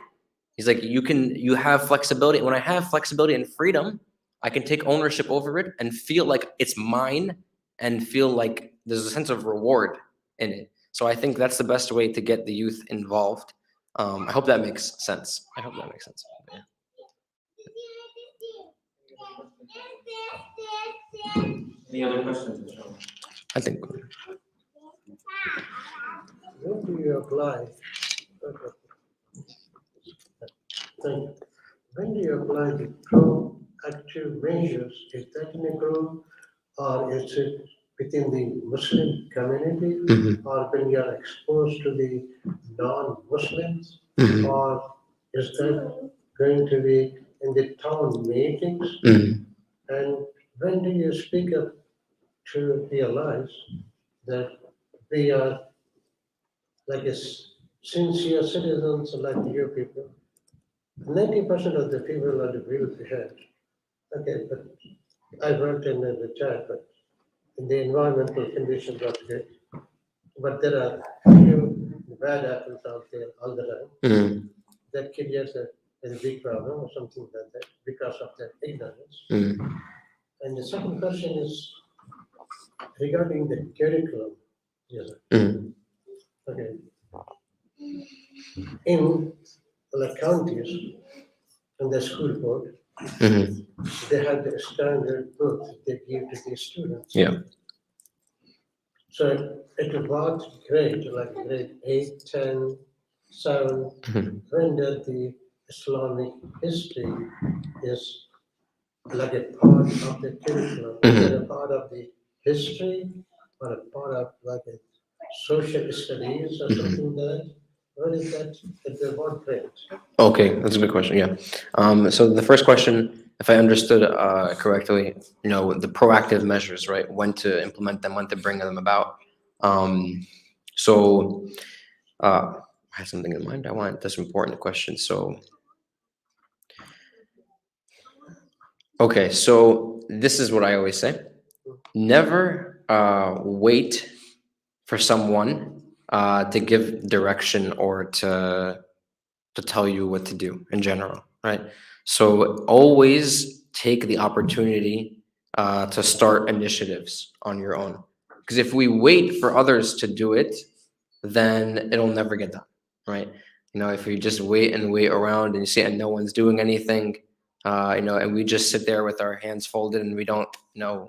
He's like, you have flexibility. When I have flexibility and freedom, I can take ownership over it and feel like it's mine, and feel like there's a sense of reward in it. So I think that's the best way to get the youth involved. I hope that makes sense. Yeah. Any other questions, Michelle? I think. When do you apply? When do you apply the proactive measures? Is that in a group, or is it within the Muslim community, or when you are exposed to the non-Muslims, or is that going to be in the town meetings? And when do you speak up to realize that we are like sincere citizens like you people? 90% of the people are agree with the head. Okay, but I worked in the retired, but in the environmental conditions are good. But there are few bad apples out there all the time. That creates a big problem or something like that because of their ignorance. And the second question is regarding the curriculum. Yes. Okay. In the counties and the school board, they have the standard book they give to the students. Yeah. So it was great, like grade 8, 10, 7, when the Islamic history is like a part of the curriculum, a part of the history, or a part of like a social studies or something like that. What is that? It's about grade. Okay, that's a good question. Yeah. So the first question, if I understood correctly, the proactive measures, right? When to implement them, when to bring them about. So I had something in mind. That's an important question. So, okay, so this is what I always say. Never wait for someone to give direction or to tell you what to do in general, right? So always take the opportunity to start initiatives on your own. Because if we wait for others to do it, then it'll never get done, right? If we just wait and wait around and you see and no one's doing anything, and we just sit there with our hands folded and we don't,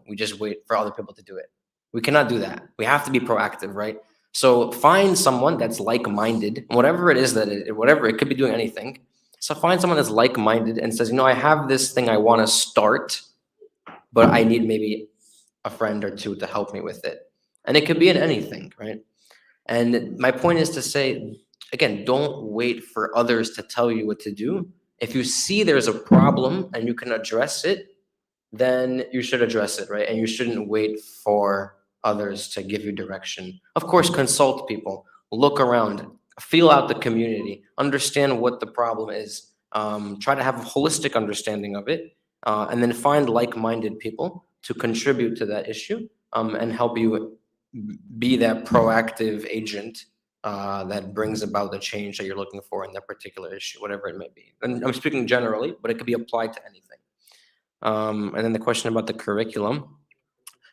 we just wait for other people to do it. We cannot do that. We have to be proactive, right? So find someone that's like-minded, whatever it is whatever, it could be doing anything. So find someone that's like-minded and says, I have this thing I want to start, but I need maybe a friend or two to help me with it. And it could be in anything, right? And my point is to say, again, don't wait for others to tell you what to do. If you see there's a problem and you can address it, then you should address it, right? And you shouldn't wait for others to give you direction. Of course, consult people, look around, feel out the community, understand what the problem is, try to have a holistic understanding of it, and then find like-minded people to contribute to that issue and help you be that proactive agent that brings about the change that you're looking for in that particular issue, whatever it may be. And I'm speaking generally, but it could be applied to anything. And then the question about the curriculum.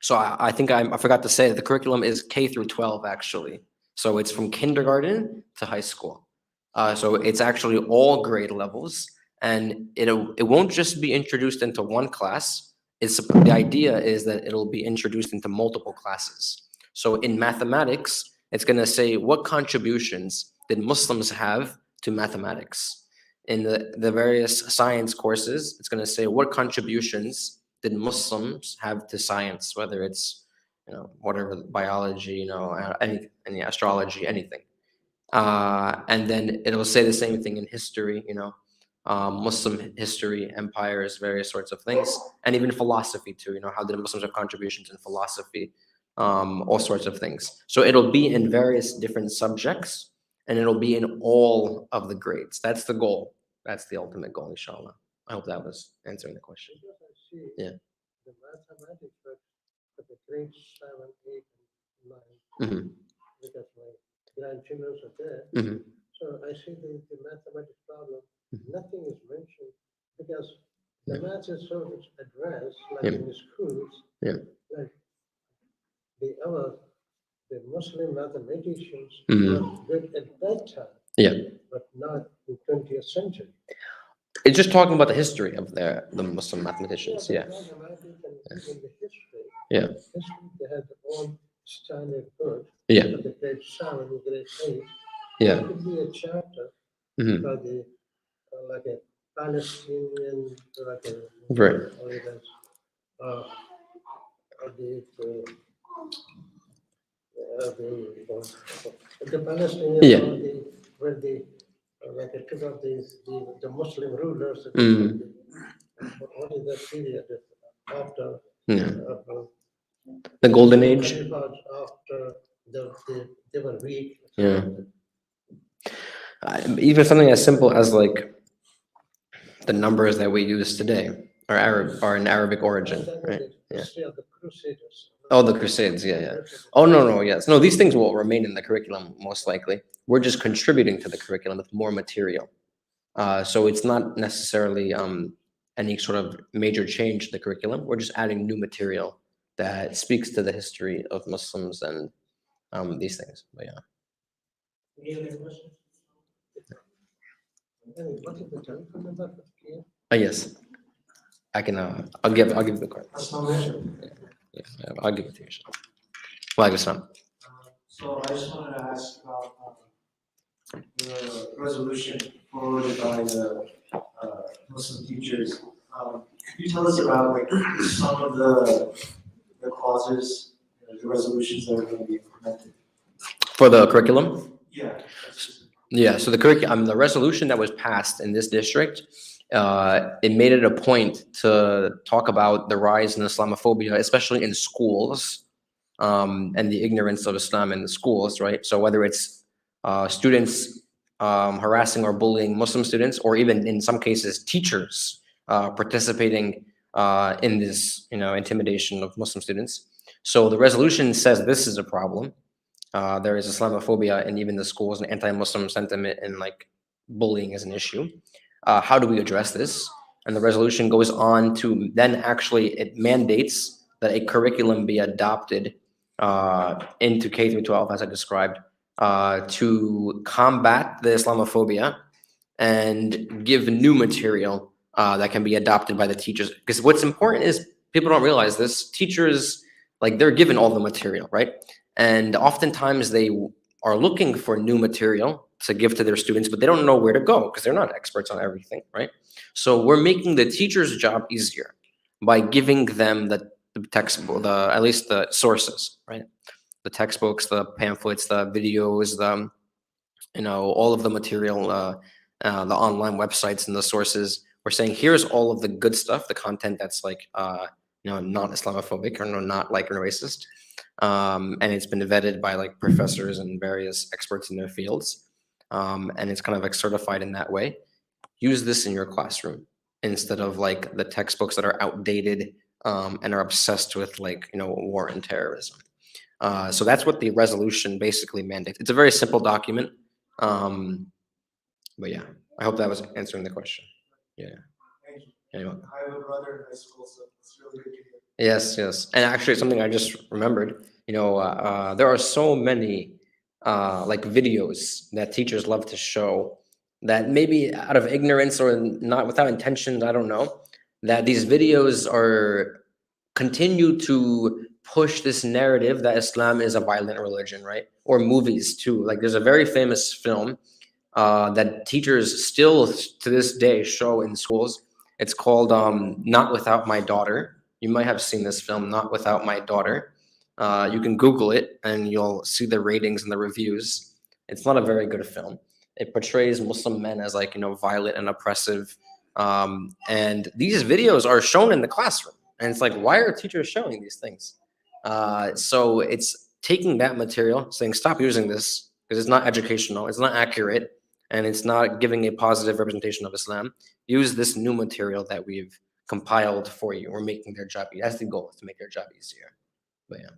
So I think I forgot to say that the curriculum is K through 12, actually. So it's from kindergarten to high school. So it's actually all grade levels, and it won't just be introduced into one class. The idea is that it'll be introduced into multiple classes. So in mathematics, it's going to say, what contributions did Muslims have to mathematics? In the various science courses, it's going to say, what contributions did Muslims have to science, whether it's, whatever, biology, any astrology, anything. And then it'll say the same thing in history, Muslim history, empires, various sorts of things, and even philosophy too. How did Muslims have contributions in philosophy, all sorts of things. So it'll be in various different subjects, and it'll be in all of the grades. That's the goal. That's the ultimate goal, inshallah. I hope that was answering the question. Yeah. The mathematics for the grades 7, 8, and 9, Mm-hmm. because my grandchildren are there. Mm-hmm. So I see the mathematics problem, nothing is mentioned, because the math is so advanced, like in the schools, like the Muslim mathematicians were good at that time, but not in 20th century. It's just talking about the history of the Muslim mathematicians. Yeah. In the history, Yeah. They had their own standard book. Yeah. For the grade 7, grade 8. Yeah. There could be a chapter for the like a Palestinian, like a Right. The Palestinians, where they like it took out the Muslim rulers. What is that period after? The Golden Age. After they were weak. Yeah. Even something as simple as like the numbers that we use today are in Arabic origin, right? Yeah. The Crusaders. Oh, the Crusades, yeah. Oh, no, yes. No, these things will remain in the curriculum, most likely. We're just contributing to the curriculum with more material. So it's not necessarily any sort of major change to the curriculum. We're just adding new material that speaks to the history of Muslims and these things. But yeah. Any other questions? What is the telephone number? Yes. I can. I'll give the card. Yeah, I'll give it to you. Walaikum salam. So I just wanted to ask about the resolution forwarded by the Muslim teachers. Could you tell us about like some of the clauses, the resolutions that are going to be implemented? For the curriculum? Yeah. Yeah. So the curriculum, the resolution that was passed in this district, it made it a point to talk about the rise in Islamophobia, especially in schools, and the ignorance of Islam in the schools, right? So whether it's students harassing or bullying Muslim students, or even in some cases teachers participating in this, intimidation of Muslim students. So the resolution says this is a problem. There is Islamophobia in even the schools, and anti-Muslim sentiment, and like bullying is an issue. How do we address this? And the resolution goes on to then actually, it mandates that a curriculum be adopted into K through 12, as I described, to combat the Islamophobia and give new material that can be adopted by the teachers. Because what's important is people don't realize this. Teachers, like, they're given all the material, right? And oftentimes they are looking for new material to give to their students, but they don't know where to go because they're not experts on everything, right? So we're making the teacher's job easier by giving them the textbook, at least the sources, right? The textbooks, the pamphlets, the videos, all of the material, the online websites and the sources. We're saying here's all of the good stuff, the content that's like, not Islamophobic or not like racist, and it's been vetted by like professors and various experts in their fields, and it's kind of like certified in that way. Use this in your classroom instead of like the textbooks that are outdated and are obsessed with like war and terrorism. So that's what the resolution basically mandates. It's a very simple document, but yeah, I hope that was answering the question. Yeah. Thank you. Anyway. I have a brother in high school, so it's really good to hear. Yes, and actually something I just remembered, there are so many like videos that teachers love to show that maybe out of ignorance or not without intentions, I don't know, that these videos are continue to push this narrative that Islam is a violent religion, right? Or movies too. Like there's a very famous film that teachers still to this day show in schools. It's called Not Without My Daughter. You might have seen this film, Not Without My Daughter. You can Google it and you'll see the ratings and the reviews. It's not a very good film. It portrays Muslim men as like, violent and oppressive. And these videos are shown in the classroom. And it's like, why are teachers showing these things? So it's taking that material, saying, stop using this because it's not educational, it's not accurate, and it's not giving a positive representation of Islam. Use this new material that we've compiled for you. We're making their job easier. That's the goal, is to make their job easier. But yeah.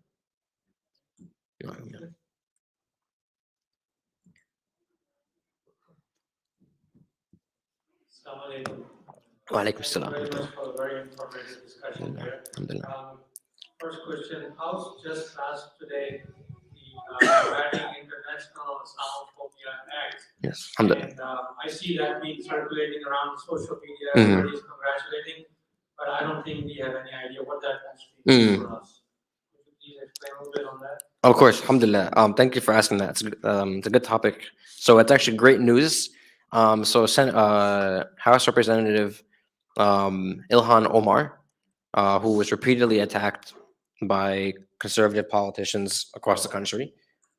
Salaedin. Wa alaikum salam. Thank you very much for a very informative discussion here. First question, House just passed today the Combating International Islamophobia Act. Yes, And I see that being circulating around social media, everybody's congratulating, but I don't think we have any idea what that actually means for us. Could you please explain a little bit on that? Of course, alhamdulillah. Thank you for asking that. It's a good topic. So it's actually great news. House Representative Ilhan Omar, who was repeatedly attacked by conservative politicians across the country,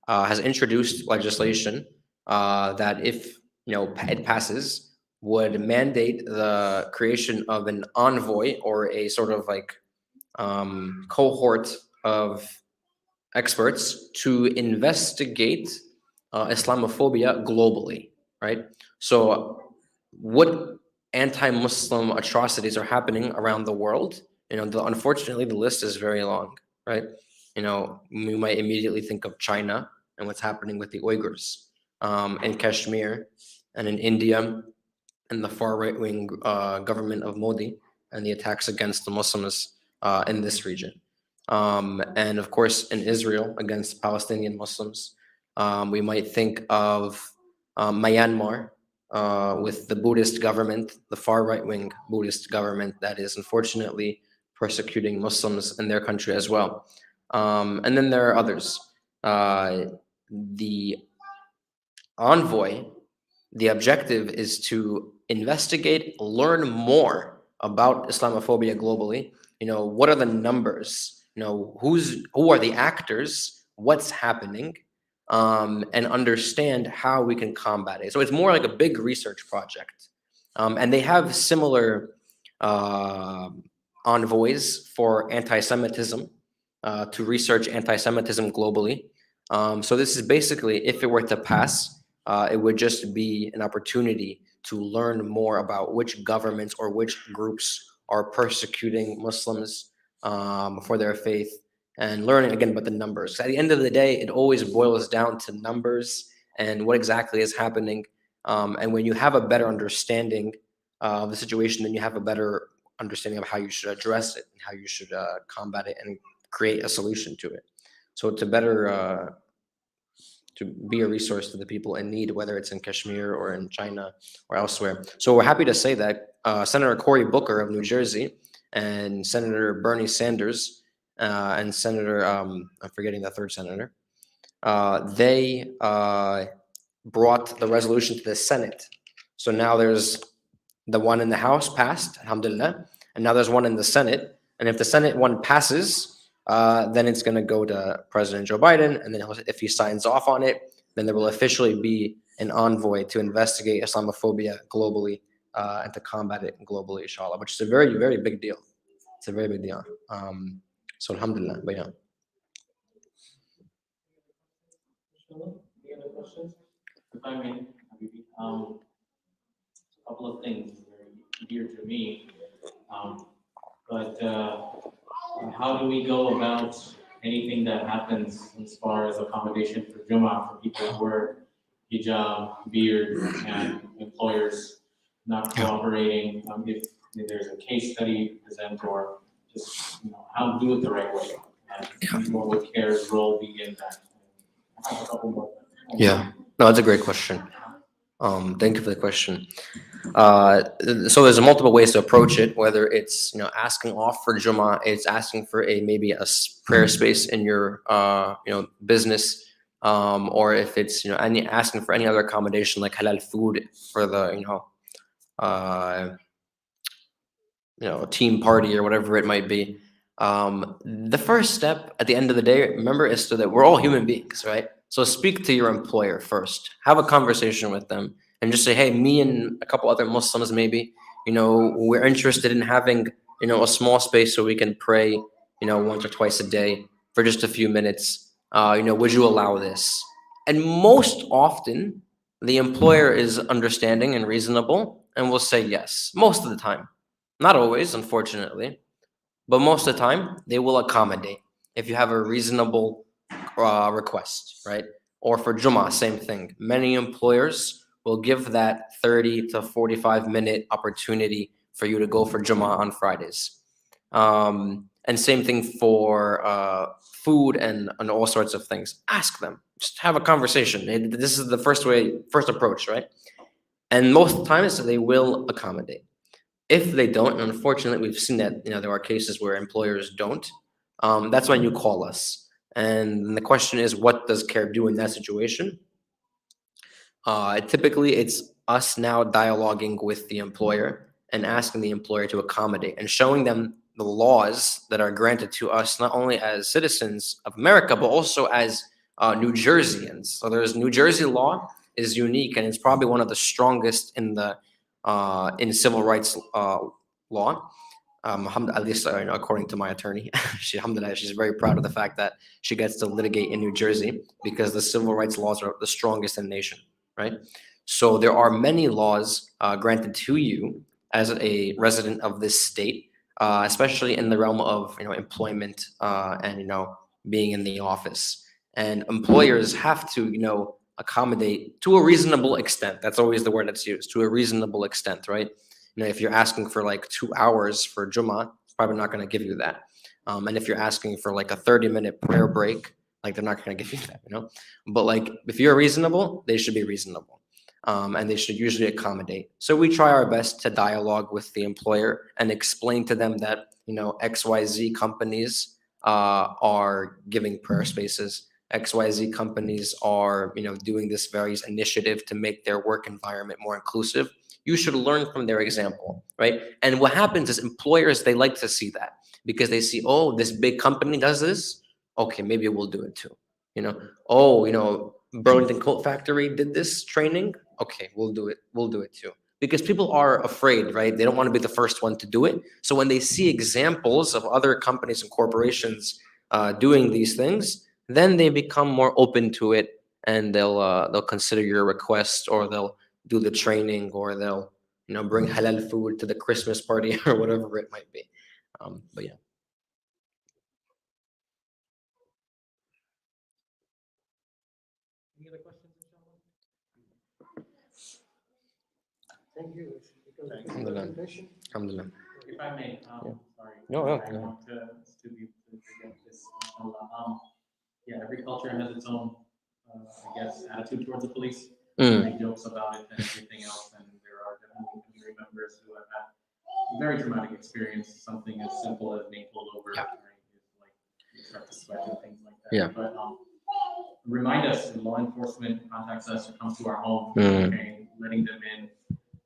has introduced legislation that, if it passes, would mandate the creation of an envoy or a sort of like cohort of experts to investigate Islamophobia globally, right? So what anti-Muslim atrocities are happening around the world? Unfortunately, the list is very long, right? We might immediately think of China and what's happening with the Uyghurs in Kashmir and in India and the far right-wing government of Modi and the attacks against the Muslims in this region. And of course, in Israel against Palestinian Muslims. We might think of Myanmar with the Buddhist government, the far right-wing Buddhist government that is unfortunately persecuting Muslims in their country as well. And then there are others. The envoy, the objective is to investigate, learn more about Islamophobia globally. What are the numbers? Who are the actors? What's happening? And understand how we can combat it. So it's more like a big research project. And they have similar envoys for anti-Semitism, to research anti-Semitism globally. So this is basically, if it were to pass, it would just be an opportunity to learn more about which governments or which groups are persecuting Muslims for their faith, and learning again about the numbers. At the end of the day, it always boils down to numbers and what exactly is happening. And when you have a better understanding of the situation, then you have a better understanding of how you should address it and how you should combat it and create a solution to it. So to better to be a resource to the people in need, whether it's in Kashmir or in China or elsewhere. So we're happy to say that Senator Cory Booker of New Jersey and Senator Bernie Sanders and Senator, I'm forgetting the third senator, they brought the resolution to the Senate. So now there's the one in the House passed, alhamdulillah, and now there's one in the Senate. And if the Senate one passes, then it's going to go to President Joe Biden, and then if he signs off on it, then there will officially be an envoy to investigate Islamophobia globally and to combat it globally, inshallah, which is a very, very big deal. It's a very big deal. So alhamdulillah, but yeah. Any other questions? If I may, a couple of things very dear to me. But how do we go about anything that happens as far as accommodation for Jummah for people who wear hijab, beard, and employers not cooperating? If there's a case study present, or just how to do it the right way, and what would CARE's role be in that? I have a couple more. Yeah, no, that's a great question. Thank you for the question. So there's multiple ways to approach it, whether it's asking off for Jummah, it's asking for maybe a prayer space in your business, or if it's asking for any other accommodation like halal food for the team party or whatever it might be. The first step at the end of the day, remember, is so that we're all human beings, right? So speak to your employer first, have a conversation with them, and just say, hey, me and a couple other Muslims maybe, we're interested in having, a small space so we can pray, once or twice a day for just a few minutes. Would you allow this? And most often, the employer is understanding and reasonable and will say yes, most of the time. Not always, unfortunately, but most of the time, they will accommodate if you have a reasonable request, right? Or for Jummah, same thing. Many employers will give that 30 to 45-minute opportunity for you to go for Jummah on Fridays. And same thing for food and all sorts of things. Ask them. Just have a conversation. This is the first approach, right? And most of the times, they will accommodate. If they don't, and unfortunately, we've seen that there are cases where employers don't, that's when you call us. And the question is, what does CARE do in that situation? Typically, it's us now dialoguing with the employer and asking the employer to accommodate and showing them the laws that are granted to us, not only as citizens of America, but also as New Jerseyans. So there's New Jersey law is unique, and it's probably one of the strongest in the in civil rights law. At least according to my attorney, she's very proud of the fact that she gets to litigate in New Jersey because the civil rights laws are the strongest in the nation, right? So there are many laws granted to you as a resident of this state, especially in the realm of employment and being in the office. And employers have to accommodate to a reasonable extent. That's always the word that's used, to a reasonable extent, right? If you're asking for like 2 hours for Jummah, it's probably not going to give you that. And if you're asking for like a 30-minute prayer break, like they're not going to give you that, But like if you're reasonable, they should be reasonable, and they should usually accommodate. So we try our best to dialogue with the employer and explain to them that XYZ companies are giving prayer spaces. XYZ companies are doing this various initiative to make their work environment more inclusive. You should learn from their example, right? And what happens is employers, they like to see that because they see, oh, this big company does this. Okay, maybe we'll do it too. Burlington Coat Factory did this training. Okay, we'll do it. We'll do it too. Because people are afraid, right? They don't want to be the first one to do it. So when they see examples of other companies and corporations doing these things, then they become more open to it, and they'll consider your request, or they'll do the training, or they'll bring halal food to the Christmas party or whatever it might be. But yeah. Any other questions? Thank you. Alhamdulillah. Alhamdulillah. If I may, Yeah. sorry. No, no, I go ahead. want to get this. Yeah, every culture has its own I guess, attitude towards the police. Mm. Make jokes about it and everything else, and there are definitely community members who have had very traumatic experience. Something as simple as being pulled over, Yeah. right? Is like you start to sweat and things like that. Yeah. But remind us when law enforcement contacts us or comes to our home, Mm. okay, letting them in.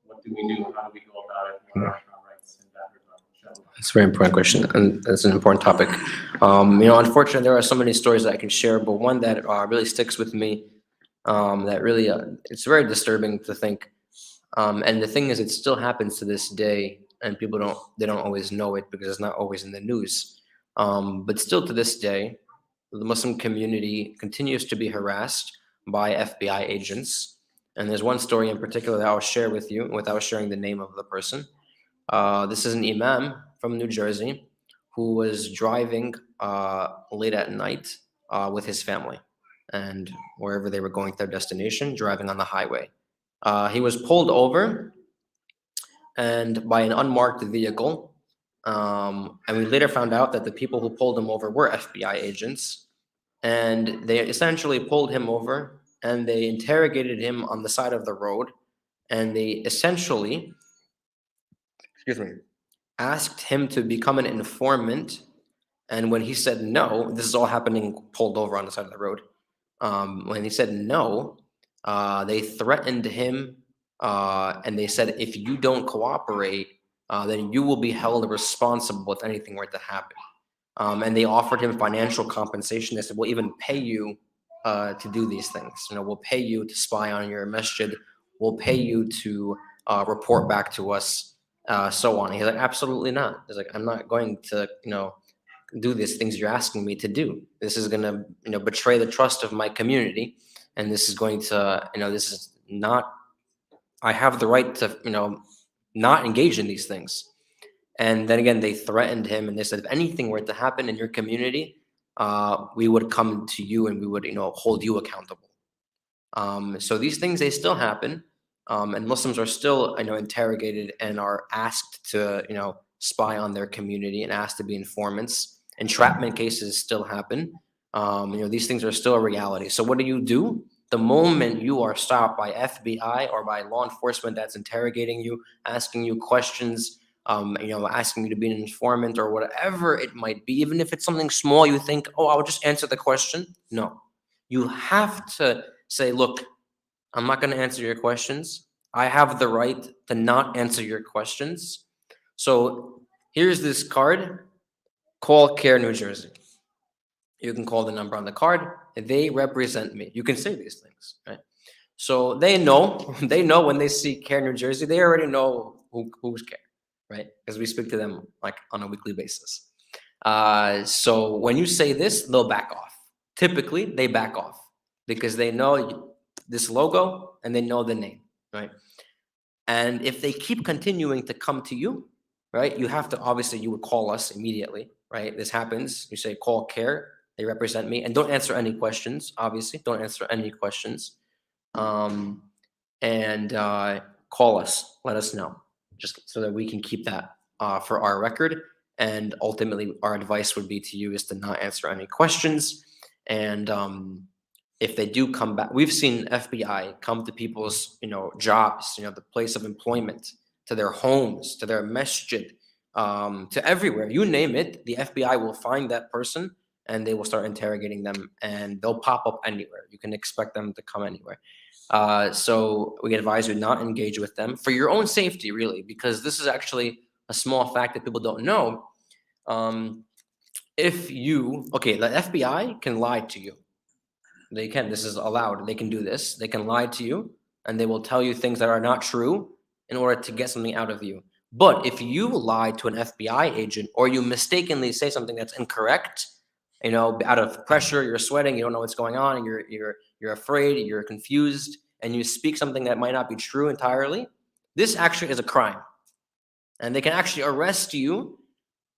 What do we do? How do we go about it? What are our rights in that regard? Inshallah. It's a very important question, and it's an important topic. Unfortunately, there are so many stories that I can share, but one that really sticks with me, that really, it's very disturbing to think. And the thing is, it still happens to this day, and people don't always know it because it's not always in the news. But still to this day, the Muslim community continues to be harassed by FBI agents. And there's one story in particular that I'll share with you without sharing the name of the person. This is an imam from New Jersey who was driving late at night with his family and wherever they were going to their destination, driving on the highway. He was pulled over and by an unmarked vehicle. And we later found out that the people who pulled him over were FBI agents. And they essentially pulled him over and they interrogated him on the side of the road. And they essentially, asked him to become an informant. And when he said no, this is all happening pulled over on the side of the road. When he said no, they threatened him and they said, if you don't cooperate, then you will be held responsible if anything were to happen. And they offered him financial compensation. They said, we'll even pay you to do these things. We'll pay you to spy on your masjid. We'll pay you to report back to us, so on. He's like, absolutely not. He's like, I'm not going to, do these things you're asking me to do. This is going to, betray the trust of my community. And this is going to, this is not, I have the right to, not engage in these things. And then again, they threatened him and they said, if anything were to happen in your community, we would come to you and we would, hold you accountable. So these things, they still happen. And Muslims are still, interrogated and are asked to, spy on their community and asked to be informants. Entrapment cases still happen. These things are still a reality. So what do? The moment you are stopped by FBI or by law enforcement that's interrogating you, asking you questions, asking you to be an informant or whatever it might be, even if it's something small, you think, oh, I'll just answer the question. No, you have to say, look, I'm not going to answer your questions. I have the right to not answer your questions. So here's this card. Call CARE New Jersey. You can call the number on the card. They represent me. You can say these things, right? So they know when they see CARE New Jersey, they already know who's CARE, right? Because we speak to them like on a weekly basis. So when you say this, they'll back off. Typically, they back off because they know this logo and they know the name, right? And if they keep continuing to come to you, right, you have to, obviously, you would call us immediately, right? This happens. You say, call CARE. They represent me. And don't answer any questions, obviously. Don't answer any questions. And call us. Let us know, just so that we can keep that for our record. And ultimately, our advice would be to you is to not answer any questions. And if they do come back, we've seen FBI come to people's, jobs, the place of employment, to their homes, to their masjid, to everywhere. You name it, the FBI will find that person and they will start interrogating them and they'll pop up anywhere. You can expect them to come anywhere. So we advise you not engage with them for your own safety, really, because this is actually a small fact that people don't know. The FBI can lie to you. They can. This is allowed. They can do this. They can lie to you and they will tell you things that are not true in order to get something out of you. But if you lie to an FBI agent or you mistakenly say something that's incorrect, out of pressure, you're sweating, you don't know what's going on, and you're afraid, you're confused, and you speak something that might not be true entirely, this actually is a crime. And they can actually arrest you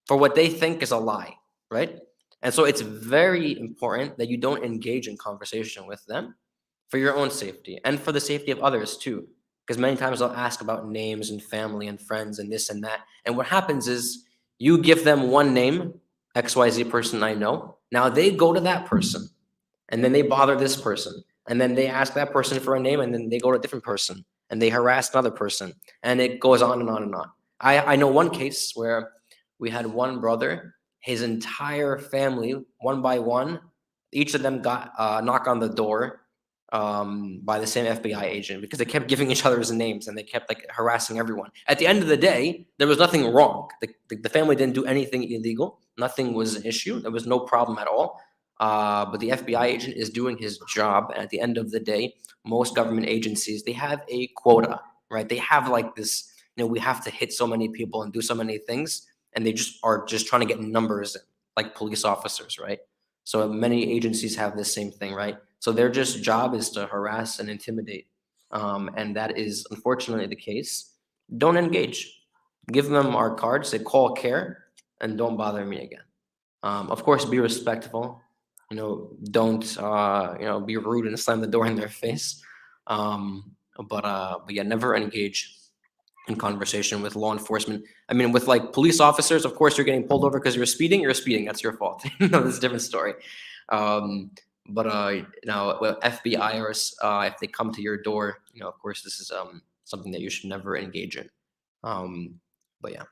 for what they think is a lie, right? And so it's very important that you don't engage in conversation with them for your own safety and for the safety of others too. Because many times they'll ask about names and family and friends and this and that. And what happens is you give them one name, XYZ person I know. Now they go to that person and then they bother this person. And then they ask that person for a name, and then they go to a different person, and they harass another person, and it goes on and on and on. I know one case where we had one brother, his entire family, one by one, each of them got knocked on the door by the same FBI agent because they kept giving each other's names and they kept like harassing everyone. At the end of the day, there was nothing wrong. The family didn't do anything illegal. Nothing was an issue. There was no problem at all. But the FBI agent is doing his job. And at the end of the day, most government agencies, they have a quota, right? They have like this, we have to hit so many people and do so many things. And they just are just trying to get numbers like police officers, right? So many agencies have the same thing, right? So their just job is to harass and intimidate. And that is unfortunately the case. Don't engage. Give them our cards, say call care, and don't bother me again. Of course, be respectful. Don't be rude and slam the door in their face. But yeah, never engage in conversation with law enforcement. I mean, with like police officers, of course, you're getting pulled over because you're speeding. That's your fault. That's a different story. But FBI or if they come to your door, of course, this is something that you should never engage in. But yeah.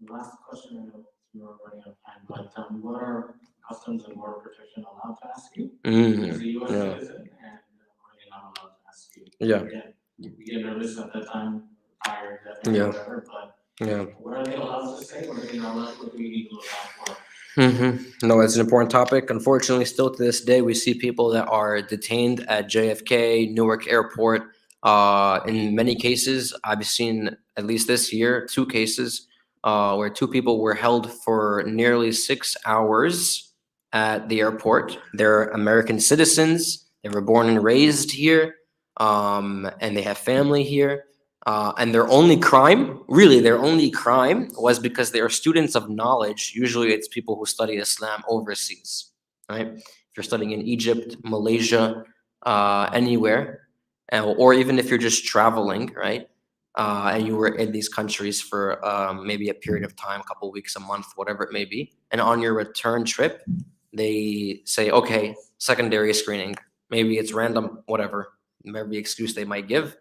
Last question, I know you're running out of time, but what are Customs and Border Protection allowed to ask you as a U.S. citizen, and what are they not allowed to ask you? Yeah. Again, you get nervous at that time, tired, Yeah. whatever, but Yeah. what are they allowed to say? What are they not allowed? What do we need to look out for? No, it's an important topic. Unfortunately, still to this day, we see people that are detained at JFK, Newark Airport. In many cases, I've seen at least this year, 2 cases where 2 people were held for nearly 6 hours at the airport. They're American citizens. They were born and raised here, and they have family here. And their only crime was because they are students of knowledge. Usually it's people who study Islam overseas, right? If you're studying in Egypt, Malaysia, anywhere, or even if you're just traveling, right? And you were in these countries for maybe a period of time, a couple weeks, a month, whatever it may be. And on your return trip, they say, okay, secondary screening. Maybe it's random, whatever excuse they might give.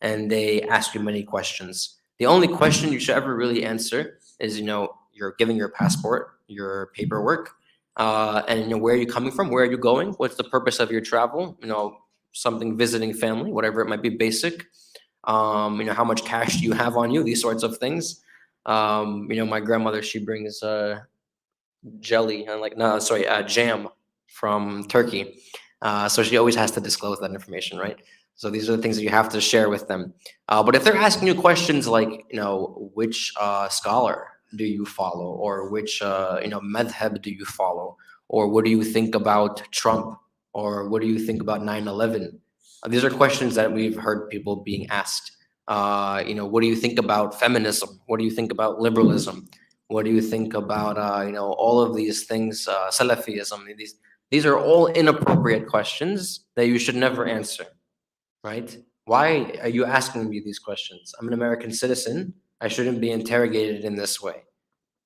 And they ask you many questions. The only question you should ever really answer is, you're giving your passport, your paperwork, and where are you coming from? Where are you going? What's the purpose of your travel? Something visiting family, whatever it might be, basic. How much cash do you have on you? These sorts of things. My grandmother, she brings jelly and jam from Turkey. So she always has to disclose that information, right? So these are the things that you have to share with them. But if they're asking you questions like, which scholar do you follow, or which madhab do you follow, or what do you think about Trump, or what do you think about 9/11? These are questions that we've heard people being asked. What do you think about feminism? What do you think about liberalism? What do you think about all of these things, Salafism? These are all inappropriate questions that you should never answer. Right? Why are you asking me these questions? I'm an American citizen. I shouldn't be interrogated in this way.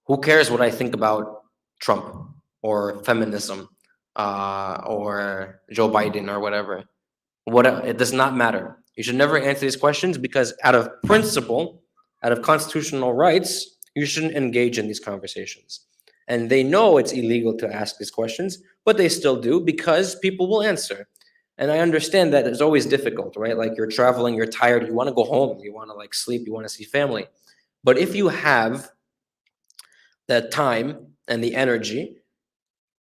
Who cares what I think about Trump or feminism or Joe Biden or whatever? It does not matter. You should never answer these questions because out of principle, out of constitutional rights, you shouldn't engage in these conversations. And they know it's illegal to ask these questions, but they still do because people will answer. And I understand that it's always difficult, right? Like you're traveling, you're tired, you want to go home, you want to like sleep, you want to see family. But if you have the time and the energy,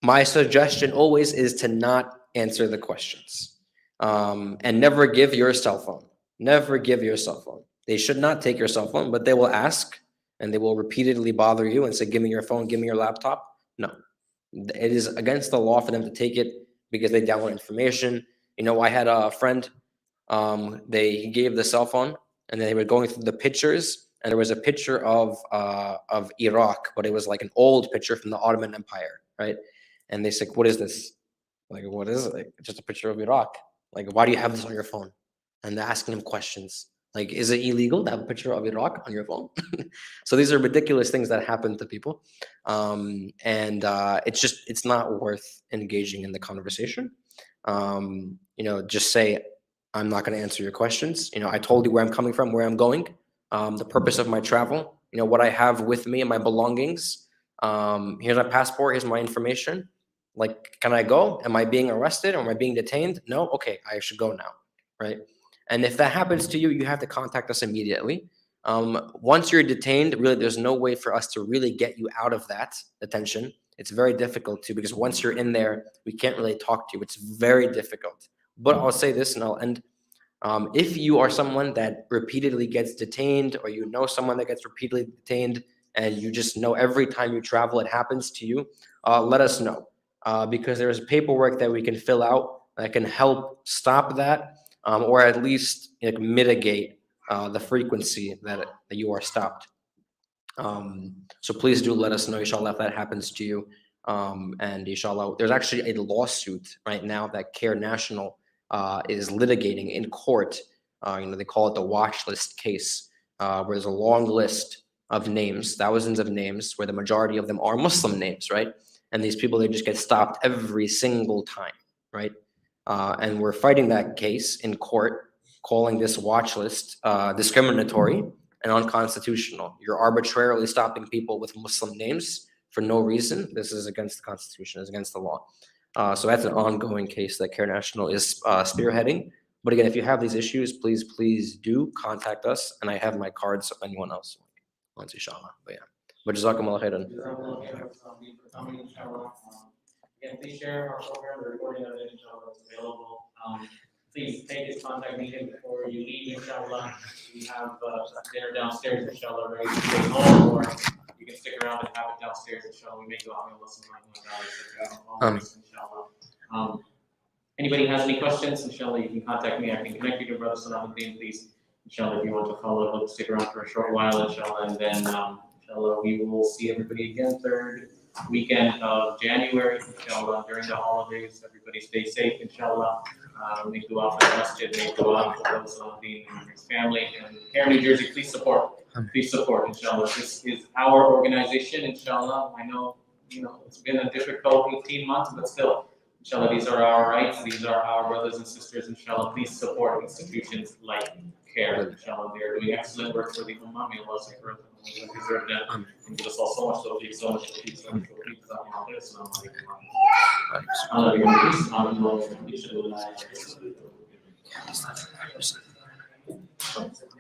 my suggestion always is to not answer the questions. And never give your cell phone. Never give your cell phone. They should not take your cell phone, but they will ask and they will repeatedly bother you and say, give me your phone, give me your laptop. No, it is against the law for them to take it because they download information. I had a friend, he gave the cell phone and then they were going through the pictures and there was a picture of Iraq, but it was like an old picture from the Ottoman Empire, right? And they said, what is this? Like, what is it? Like, just a picture of Iraq. Like, why do you have this on your phone? And they're asking him questions. Like, is it illegal to have a picture of Iraq on your phone? So these are ridiculous things that happen to people. It's not worth engaging in the conversation. just say, I'm not going to answer your questions. I told you where I'm coming from, where I'm going, the purpose of my travel, what I have with me and my belongings. Here's my passport, here's my information. Like, can I go? Am I being arrested or am I being detained? No? Okay, I should go now, right? And if that happens to you, you have to contact us immediately. Once you're detained, really, there's no way for us to really get you out of that detention. It's very difficult to, because once you're in there, we can't really talk to you. It's very difficult. But I'll say this and I'll end. If you are someone that repeatedly gets detained, or you know someone that gets repeatedly detained, and you just know every time you travel it happens to you, let us know. Because there's paperwork that we can fill out that can help stop that, or at least mitigate the frequency that you are stopped. So please do let us know, inshallah, if that happens to you. And inshallah, there's actually a lawsuit right now that CARE National is litigating in court. They call it the watch list case, where there's a long list of names, thousands of names, where the majority of them are Muslim names, right? And these people, they just get stopped every single time, right? And we're fighting that case in court, calling this watch list discriminatory and unconstitutional. You're arbitrarily stopping people with Muslim names for no reason. This is against the Constitution, it's against the law. So that's an ongoing case that CARE National is spearheading. But again, if you have these issues, please do contact us. And I have my cards so anyone else wants, inshallah. But yeah. But jazakumullah khairan. Again, please share our program, the recording of it, inshallah, is available. Please take this contact meeting before you leave, inshallah. We have dinner downstairs, inshallah, ready to take home, or you can stick around and have it downstairs, inshallah. We may go out and listen to inshallah. Anybody has any questions, inshallah, you can contact me. I can connect you to Brother Salaedin, please. Inshallah, if you want to follow, stick around for a short while, inshallah, and then inshallah, we will see everybody again third weekend of January, inshallah, during the holidays. Everybody stay safe, inshallah. Make dua for the masjid, make dua for Brother Salaedin and his family. And here in New Jersey, please support. Please support, inshallah. This is our organization, inshallah. I know, it's been a difficult 18 months, but still, inshallah, these are our rights. These are our brothers and sisters, inshallah. Please support institutions like CARE, inshallah. They are doing excellent work for the Ummah. May Allah support them. Deserve them. And give us all so much tawfiq, so much tawfiq, so much tawfiq. Assalamu alaikum.